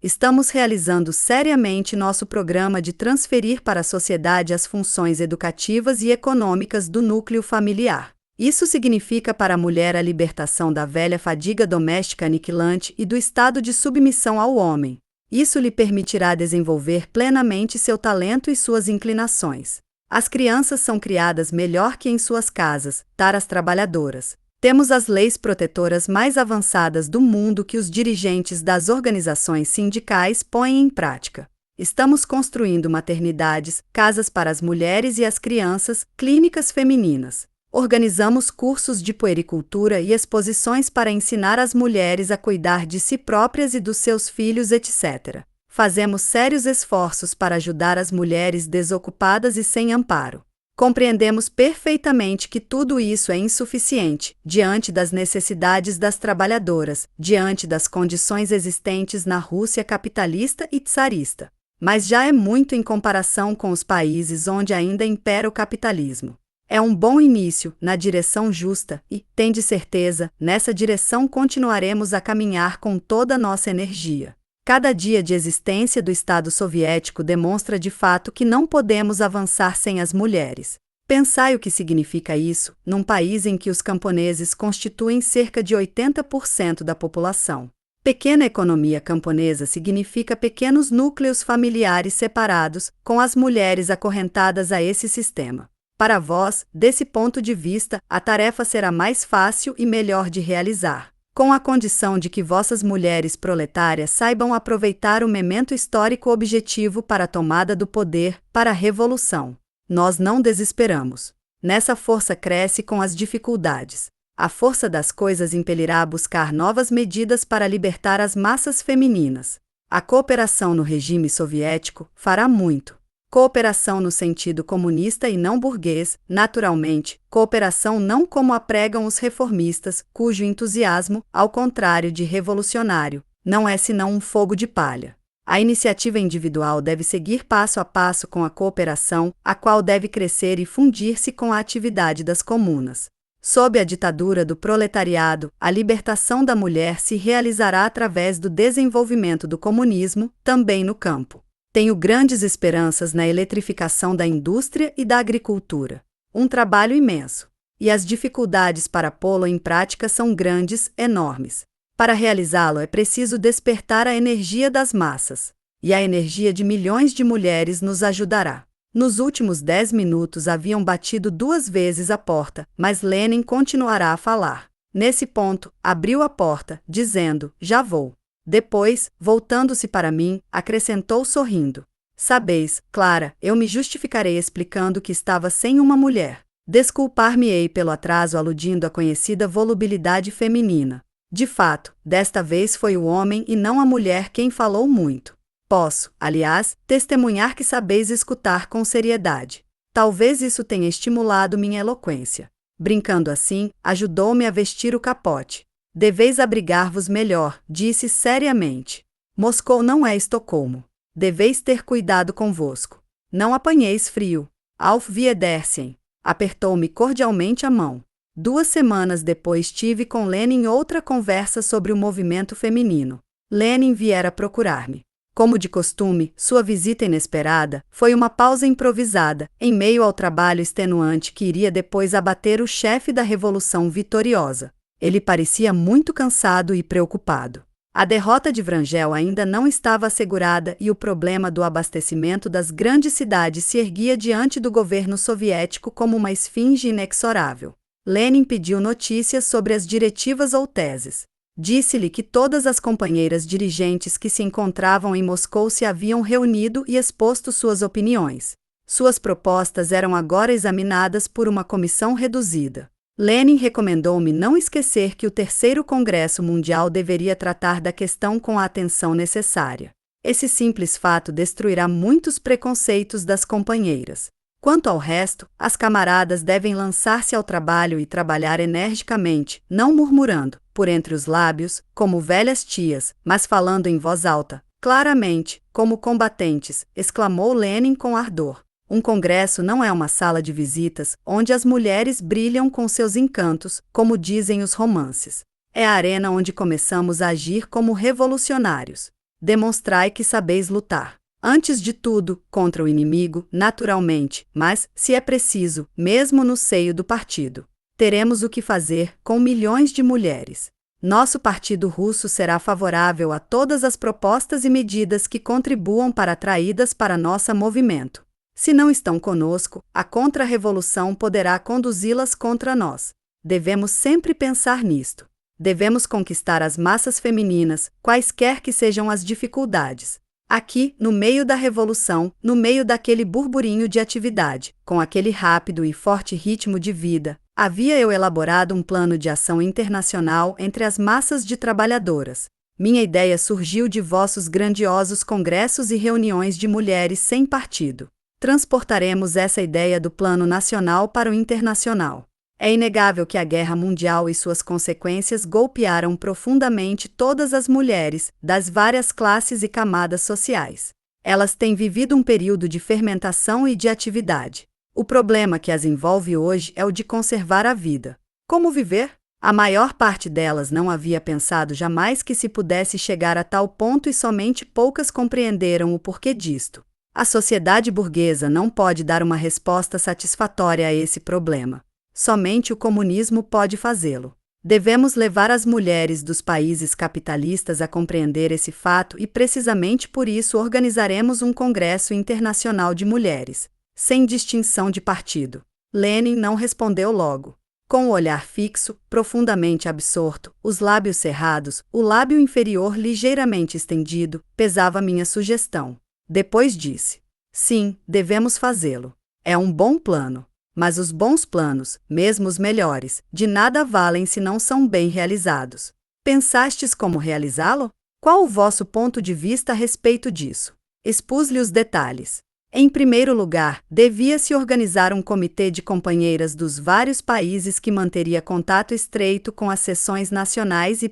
estamos realizando seriamente nosso programa de transferir para a sociedade as funções educativas e econômicas do núcleo familiar. Isso significa para a mulher a libertação da velha fadiga doméstica aniquilante e do estado de submissão ao homem. Isso lhe permitirá desenvolver plenamente seu talento e suas inclinações. As crianças são criadas melhor que em suas casas, taras trabalhadoras. Temos as leis protetoras mais avançadas do mundo que os dirigentes das organizações sindicais põem em prática. Estamos construindo maternidades, casas para as mulheres e as crianças, clínicas femininas. Organizamos cursos de puericultura e exposições para ensinar as mulheres a cuidar de si próprias e dos seus filhos, etc. Fazemos sérios esforços para ajudar as mulheres desocupadas e sem amparo. Compreendemos perfeitamente que tudo isso é insuficiente, diante das necessidades das trabalhadoras, diante das condições existentes na Rússia capitalista e czarista. Mas já é muito em comparação com os países onde ainda impera o capitalismo. É um bom início, na direção justa, e, tende certeza, nessa direção continuaremos a caminhar com toda a nossa energia. Cada dia de existência do Estado soviético demonstra de fato que não podemos avançar sem as mulheres. Pensai o que significa isso, num país em que os camponeses constituem cerca de 80% da população. Pequena economia camponesa significa pequenos núcleos familiares separados, com as mulheres acorrentadas a esse sistema. Para vós, desse ponto de vista, a tarefa será mais fácil e melhor de realizar, com a condição de que vossas mulheres proletárias saibam aproveitar o momento histórico objetivo para a tomada do poder, para a revolução. Nós não desesperamos. Nessa força cresce com as dificuldades. A força das coisas impelirá a buscar novas medidas para libertar as massas femininas. A cooperação no regime soviético fará muito. Cooperação no sentido comunista e não burguês, naturalmente, cooperação não como a pregam os reformistas, cujo entusiasmo, ao contrário de revolucionário, não é senão um fogo de palha. A iniciativa individual deve seguir passo a passo com a cooperação, a qual deve crescer e fundir-se com a atividade das comunas. Sob a ditadura do proletariado, a libertação da mulher se realizará através do desenvolvimento do comunismo, também no campo. Tenho grandes esperanças na eletrificação da indústria e da agricultura. Um trabalho imenso. E as dificuldades para pô-lo em prática são grandes, enormes. Para realizá-lo é preciso despertar a energia das massas. E a energia de milhões de mulheres nos ajudará. Nos últimos 10 minutos haviam batido 2 vezes a porta, mas Lenin continuará a falar. Nesse ponto, abriu a porta, dizendo: já vou. Depois, voltando-se para mim, acrescentou sorrindo: sabeis, Clara, eu me justificarei explicando que estava sem uma mulher. Desculpar-me-ei pelo atraso aludindo à conhecida volubilidade feminina. De fato, desta vez foi o homem e não a mulher quem falou muito. Posso, aliás, testemunhar que sabeis escutar com seriedade. Talvez isso tenha estimulado minha eloquência. Brincando assim, ajudou-me a vestir o capote. Deveis abrigar-vos melhor, disse seriamente. Moscou não é Estocolmo. Deveis ter cuidado convosco. Não apanheis frio. Auf Wiedersehen. Apertou-me cordialmente a mão. 2 semanas depois tive com Lenin outra conversa sobre o movimento feminino. Lenin viera procurar-me. Como de costume, sua visita inesperada foi uma pausa improvisada, em meio ao trabalho extenuante que iria depois abater o chefe da Revolução vitoriosa. Ele parecia muito cansado e preocupado. A derrota de Wrangel ainda não estava assegurada e o problema do abastecimento das grandes cidades se erguia diante do governo soviético como uma esfinge inexorável. Lenin pediu notícias sobre as diretivas ou teses. Disse-lhe que todas as companheiras dirigentes que se encontravam em Moscou se haviam reunido e exposto suas opiniões. Suas propostas eram agora examinadas por uma comissão reduzida. Lenin recomendou-me não esquecer que o Terceiro Congresso Mundial deveria tratar da questão com a atenção necessária. Esse simples fato destruirá muitos preconceitos das companheiras. Quanto ao resto, as camaradas devem lançar-se ao trabalho e trabalhar energicamente, não murmurando, por entre os lábios, como velhas tias, mas falando em voz alta, claramente, como combatentes, exclamou Lenin com ardor. Um congresso não é uma sala de visitas, onde as mulheres brilham com seus encantos, como dizem os romances. É a arena onde começamos a agir como revolucionários. Demonstrai que sabeis lutar. Antes de tudo, contra o inimigo, naturalmente, mas, se é preciso, mesmo no seio do partido. Teremos o que fazer com milhões de mulheres. Nosso partido russo será favorável a todas as propostas e medidas que contribuam para atraídas para nosso movimento. Se não estão conosco, a contra-revolução poderá conduzi-las contra nós. Devemos sempre pensar nisto. Devemos conquistar as massas femininas, quaisquer que sejam as dificuldades. Aqui, no meio da revolução, no meio daquele burburinho de atividade, com aquele rápido e forte ritmo de vida, havia eu elaborado um plano de ação internacional entre as massas de trabalhadoras. Minha ideia surgiu de vossos grandiosos congressos e reuniões de mulheres sem partido. Transportaremos essa ideia do plano nacional para o internacional. É inegável que a guerra mundial e suas consequências golpearam profundamente todas as mulheres, das várias classes e camadas sociais. Elas têm vivido um período de fermentação e de atividade. O problema que as envolve hoje é o de conservar a vida. Como viver? A maior parte delas não havia pensado jamais que se pudesse chegar a tal ponto e somente poucas compreenderam o porquê disto. A sociedade burguesa não pode dar uma resposta satisfatória a esse problema. Somente o comunismo pode fazê-lo. Devemos levar as mulheres dos países capitalistas a compreender esse fato e precisamente por isso organizaremos um congresso internacional de mulheres, sem distinção de partido. Lenin não respondeu logo. Com o olhar fixo, profundamente absorto, os lábios cerrados, o lábio inferior ligeiramente estendido, pesava minha sugestão. Depois disse: sim, devemos fazê-lo. É um bom plano. Mas os bons planos, mesmo os melhores, de nada valem se não são bem realizados. Pensastes como realizá-lo? Qual o vosso ponto de vista a respeito disso? Expus-lhe os detalhes. Em primeiro lugar, devia-se organizar um comitê de companheiras dos vários países que manteria contato estreito com as seções nacionais e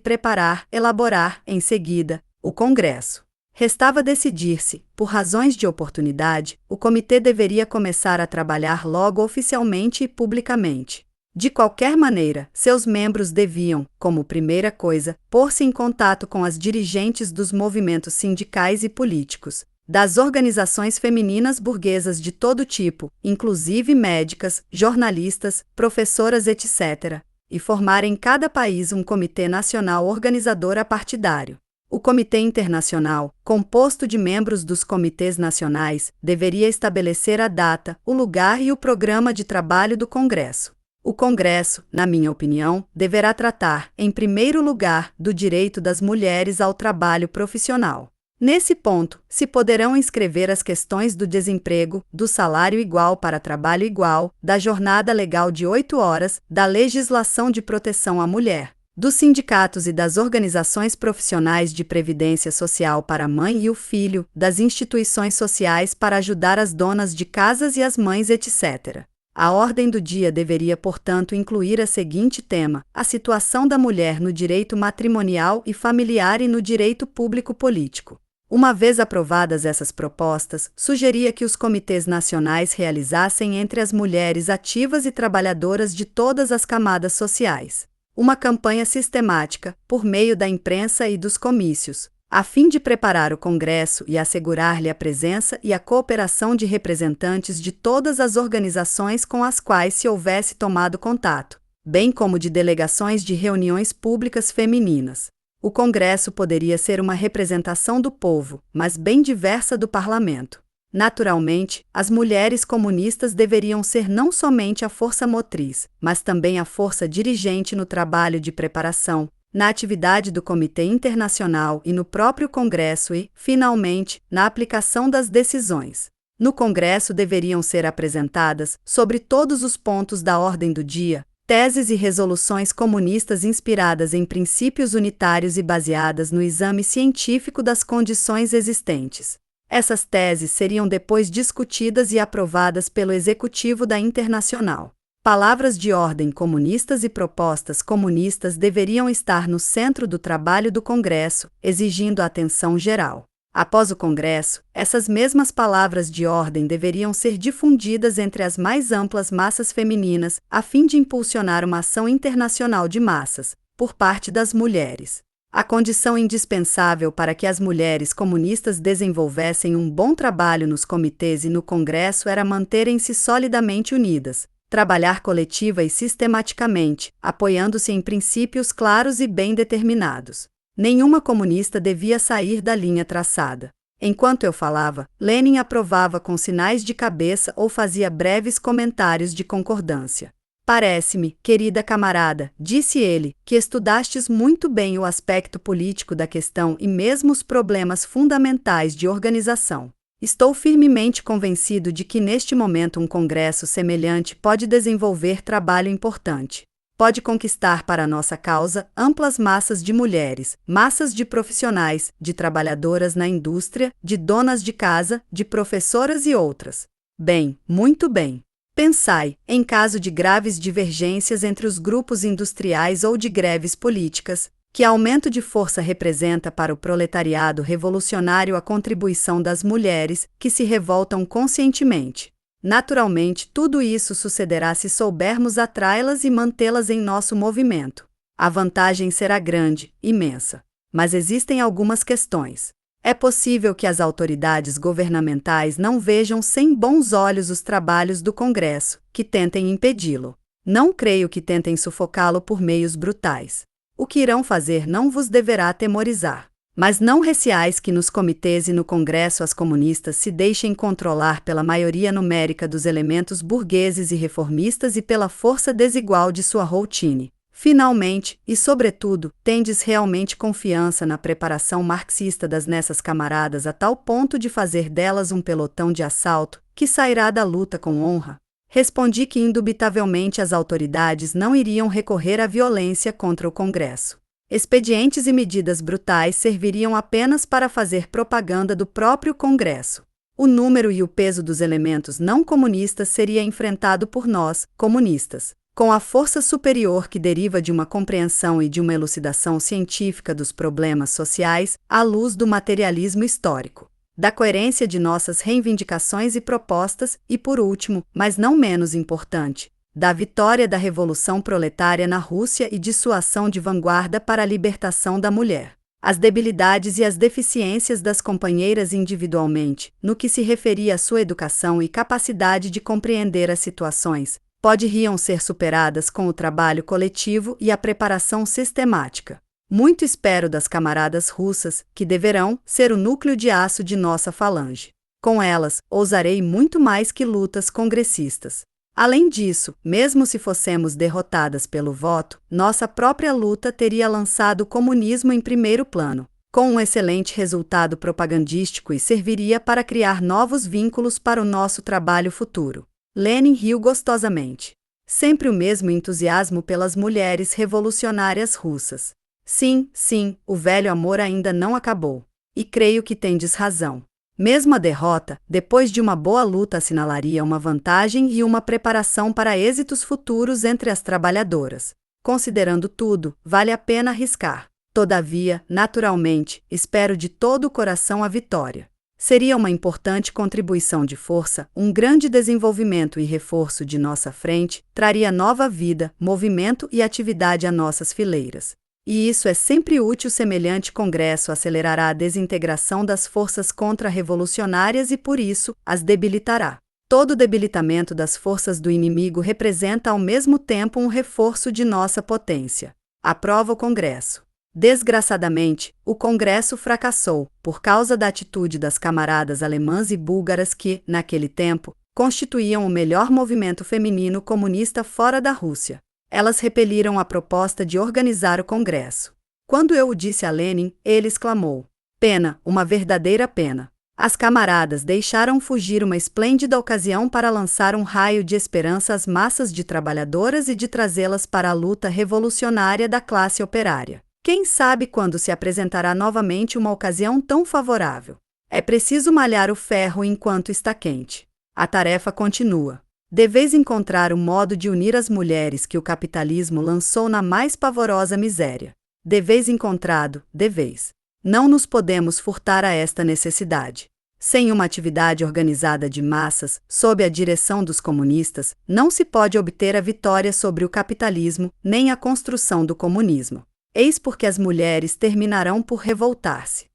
elaborar, em seguida, o Congresso. Restava decidir-se, por razões de oportunidade, o comitê deveria começar a trabalhar logo oficialmente e publicamente. De qualquer maneira, seus membros deviam, como primeira coisa, pôr-se em contato com as dirigentes dos movimentos sindicais e políticos, das organizações femininas burguesas de todo tipo, inclusive médicas, jornalistas, professoras, etc., e formar em cada país um comitê nacional organizador apartidário. O Comitê Internacional, composto de membros dos comitês nacionais, deveria estabelecer a data, o lugar e o programa de trabalho do Congresso. O Congresso, na minha opinião, deverá tratar, em primeiro lugar, do direito das mulheres ao trabalho profissional. Nesse ponto, se poderão inscrever as questões do desemprego, do salário igual para trabalho igual, da jornada legal de 8 horas, da legislação de proteção à mulher, dos sindicatos e das organizações profissionais de previdência social para a mãe e o filho, das instituições sociais para ajudar as donas de casas e as mães, etc. A ordem do dia deveria, portanto, incluir a seguinte tema: a situação da mulher no direito matrimonial e familiar e no direito público político. Uma vez aprovadas essas propostas, sugeria que os comitês nacionais realizassem entre as mulheres ativas e trabalhadoras de todas as camadas sociais uma campanha sistemática, por meio da imprensa e dos comícios, a fim de preparar o Congresso e assegurar-lhe a presença e a cooperação de representantes de todas as organizações com as quais se houvesse tomado contato, bem como de delegações de reuniões públicas femininas. O Congresso poderia ser uma representação do povo, mas bem diversa do parlamento. Naturalmente, as mulheres comunistas deveriam ser não somente a força motriz, mas também a força dirigente no trabalho de preparação, na atividade do Comitê Internacional e no próprio Congresso e, finalmente, na aplicação das decisões. No Congresso deveriam ser apresentadas, sobre todos os pontos da ordem do dia, teses e resoluções comunistas inspiradas em princípios unitários e baseadas no exame científico das condições existentes. Essas teses seriam depois discutidas e aprovadas pelo Executivo da Internacional. Palavras de ordem comunistas e propostas comunistas deveriam estar no centro do trabalho do Congresso, exigindo atenção geral. Após o Congresso, essas mesmas palavras de ordem deveriam ser difundidas entre as mais amplas massas femininas, a fim de impulsionar uma ação internacional de massas, por parte das mulheres. A condição indispensável para que as mulheres comunistas desenvolvessem um bom trabalho nos comitês e no Congresso era manterem-se solidamente unidas, trabalhar coletiva e sistematicamente, apoiando-se em princípios claros e bem determinados. Nenhuma comunista devia sair da linha traçada. Enquanto eu falava, Lenin aprovava com sinais de cabeça ou fazia breves comentários de concordância. Parece-me, querida camarada, disse ele, que estudastes muito bem o aspecto político da questão e mesmo os problemas fundamentais de organização. Estou firmemente convencido de que neste momento um congresso semelhante pode desenvolver trabalho importante. Pode conquistar para nossa causa amplas massas de mulheres, massas de profissionais, de trabalhadoras na indústria, de donas de casa, de professoras e outras. Bem, muito bem. Pensai, em caso de graves divergências entre os grupos industriais ou de greves políticas, que aumento de força representa para o proletariado revolucionário a contribuição das mulheres, que se revoltam conscientemente. Naturalmente, tudo isso sucederá se soubermos atraí-las e mantê-las em nosso movimento. A vantagem será grande, imensa. Mas existem algumas questões. É possível que as autoridades governamentais não vejam sem bons olhos os trabalhos do Congresso, que tentem impedi-lo. Não creio que tentem sufocá-lo por meios brutais. O que irão fazer não vos deverá atemorizar. Mas não receais que nos comitês e no Congresso as comunistas se deixem controlar pela maioria numérica dos elementos burgueses e reformistas e pela força desigual de sua routine. Finalmente, e sobretudo, tendes realmente confiança na preparação marxista das nessas camaradas a tal ponto de fazer delas um pelotão de assalto, que sairá da luta com honra? Respondi que indubitavelmente as autoridades não iriam recorrer à violência contra o Congresso. Expedientes e medidas brutais serviriam apenas para fazer propaganda do próprio Congresso. O número e o peso dos elementos não comunistas seria enfrentado por nós, comunistas, com a força superior que deriva de uma compreensão e de uma elucidação científica dos problemas sociais, à luz do materialismo histórico, da coerência de nossas reivindicações e propostas e, por último, mas não menos importante, da vitória da Revolução Proletária na Rússia e de sua ação de vanguarda para a libertação da mulher. As debilidades e as deficiências das companheiras individualmente, no que se referia à sua educação e capacidade de compreender as situações, poderiam ser superadas com o trabalho coletivo e a preparação sistemática. Muito espero das camaradas russas, que deverão ser o núcleo de aço de nossa falange. Com elas, ousarei muito mais que lutas congressistas. Além disso, mesmo se fossemos derrotadas pelo voto, nossa própria luta teria lançado o comunismo em primeiro plano, com um excelente resultado propagandístico e serviria para criar novos vínculos para o nosso trabalho futuro. Lenin riu gostosamente. Sempre o mesmo entusiasmo pelas mulheres revolucionárias russas. Sim, sim, o velho amor ainda não acabou. E creio que tendes razão. Mesmo a derrota, depois de uma boa luta, assinalaria uma vantagem e uma preparação para êxitos futuros entre as trabalhadoras. Considerando tudo, vale a pena arriscar. Todavia, naturalmente, espero de todo o coração a vitória. Seria uma importante contribuição de força, um grande desenvolvimento e reforço de nossa frente, traria nova vida, movimento e atividade a nossas fileiras. E isso é sempre útil. Semelhante congresso acelerará a desintegração das forças contra-revolucionárias e, por isso, as debilitará. Todo debilitamento das forças do inimigo representa ao mesmo tempo um reforço de nossa potência. Aprova o congresso. Desgraçadamente, o congresso fracassou, por causa da atitude das camaradas alemãs e búlgaras que, naquele tempo, constituíam o melhor movimento feminino comunista fora da Rússia. Elas repeliram a proposta de organizar o congresso. Quando eu o disse a Lenin, ele exclamou: "Pena, uma verdadeira pena." As camaradas deixaram fugir uma esplêndida ocasião para lançar um raio de esperança às massas de trabalhadoras e de trazê-las para a luta revolucionária da classe operária. Quem sabe quando se apresentará novamente uma ocasião tão favorável? É preciso malhar o ferro enquanto está quente. A tarefa continua. Deveis encontrar um modo de unir as mulheres que o capitalismo lançou na mais pavorosa miséria. Deveis encontrado, deveis. Não nos podemos furtar a esta necessidade. Sem uma atividade organizada de massas, sob a direção dos comunistas, não se pode obter a vitória sobre o capitalismo, nem a construção do comunismo. Eis porque as mulheres terminarão por revoltar-se.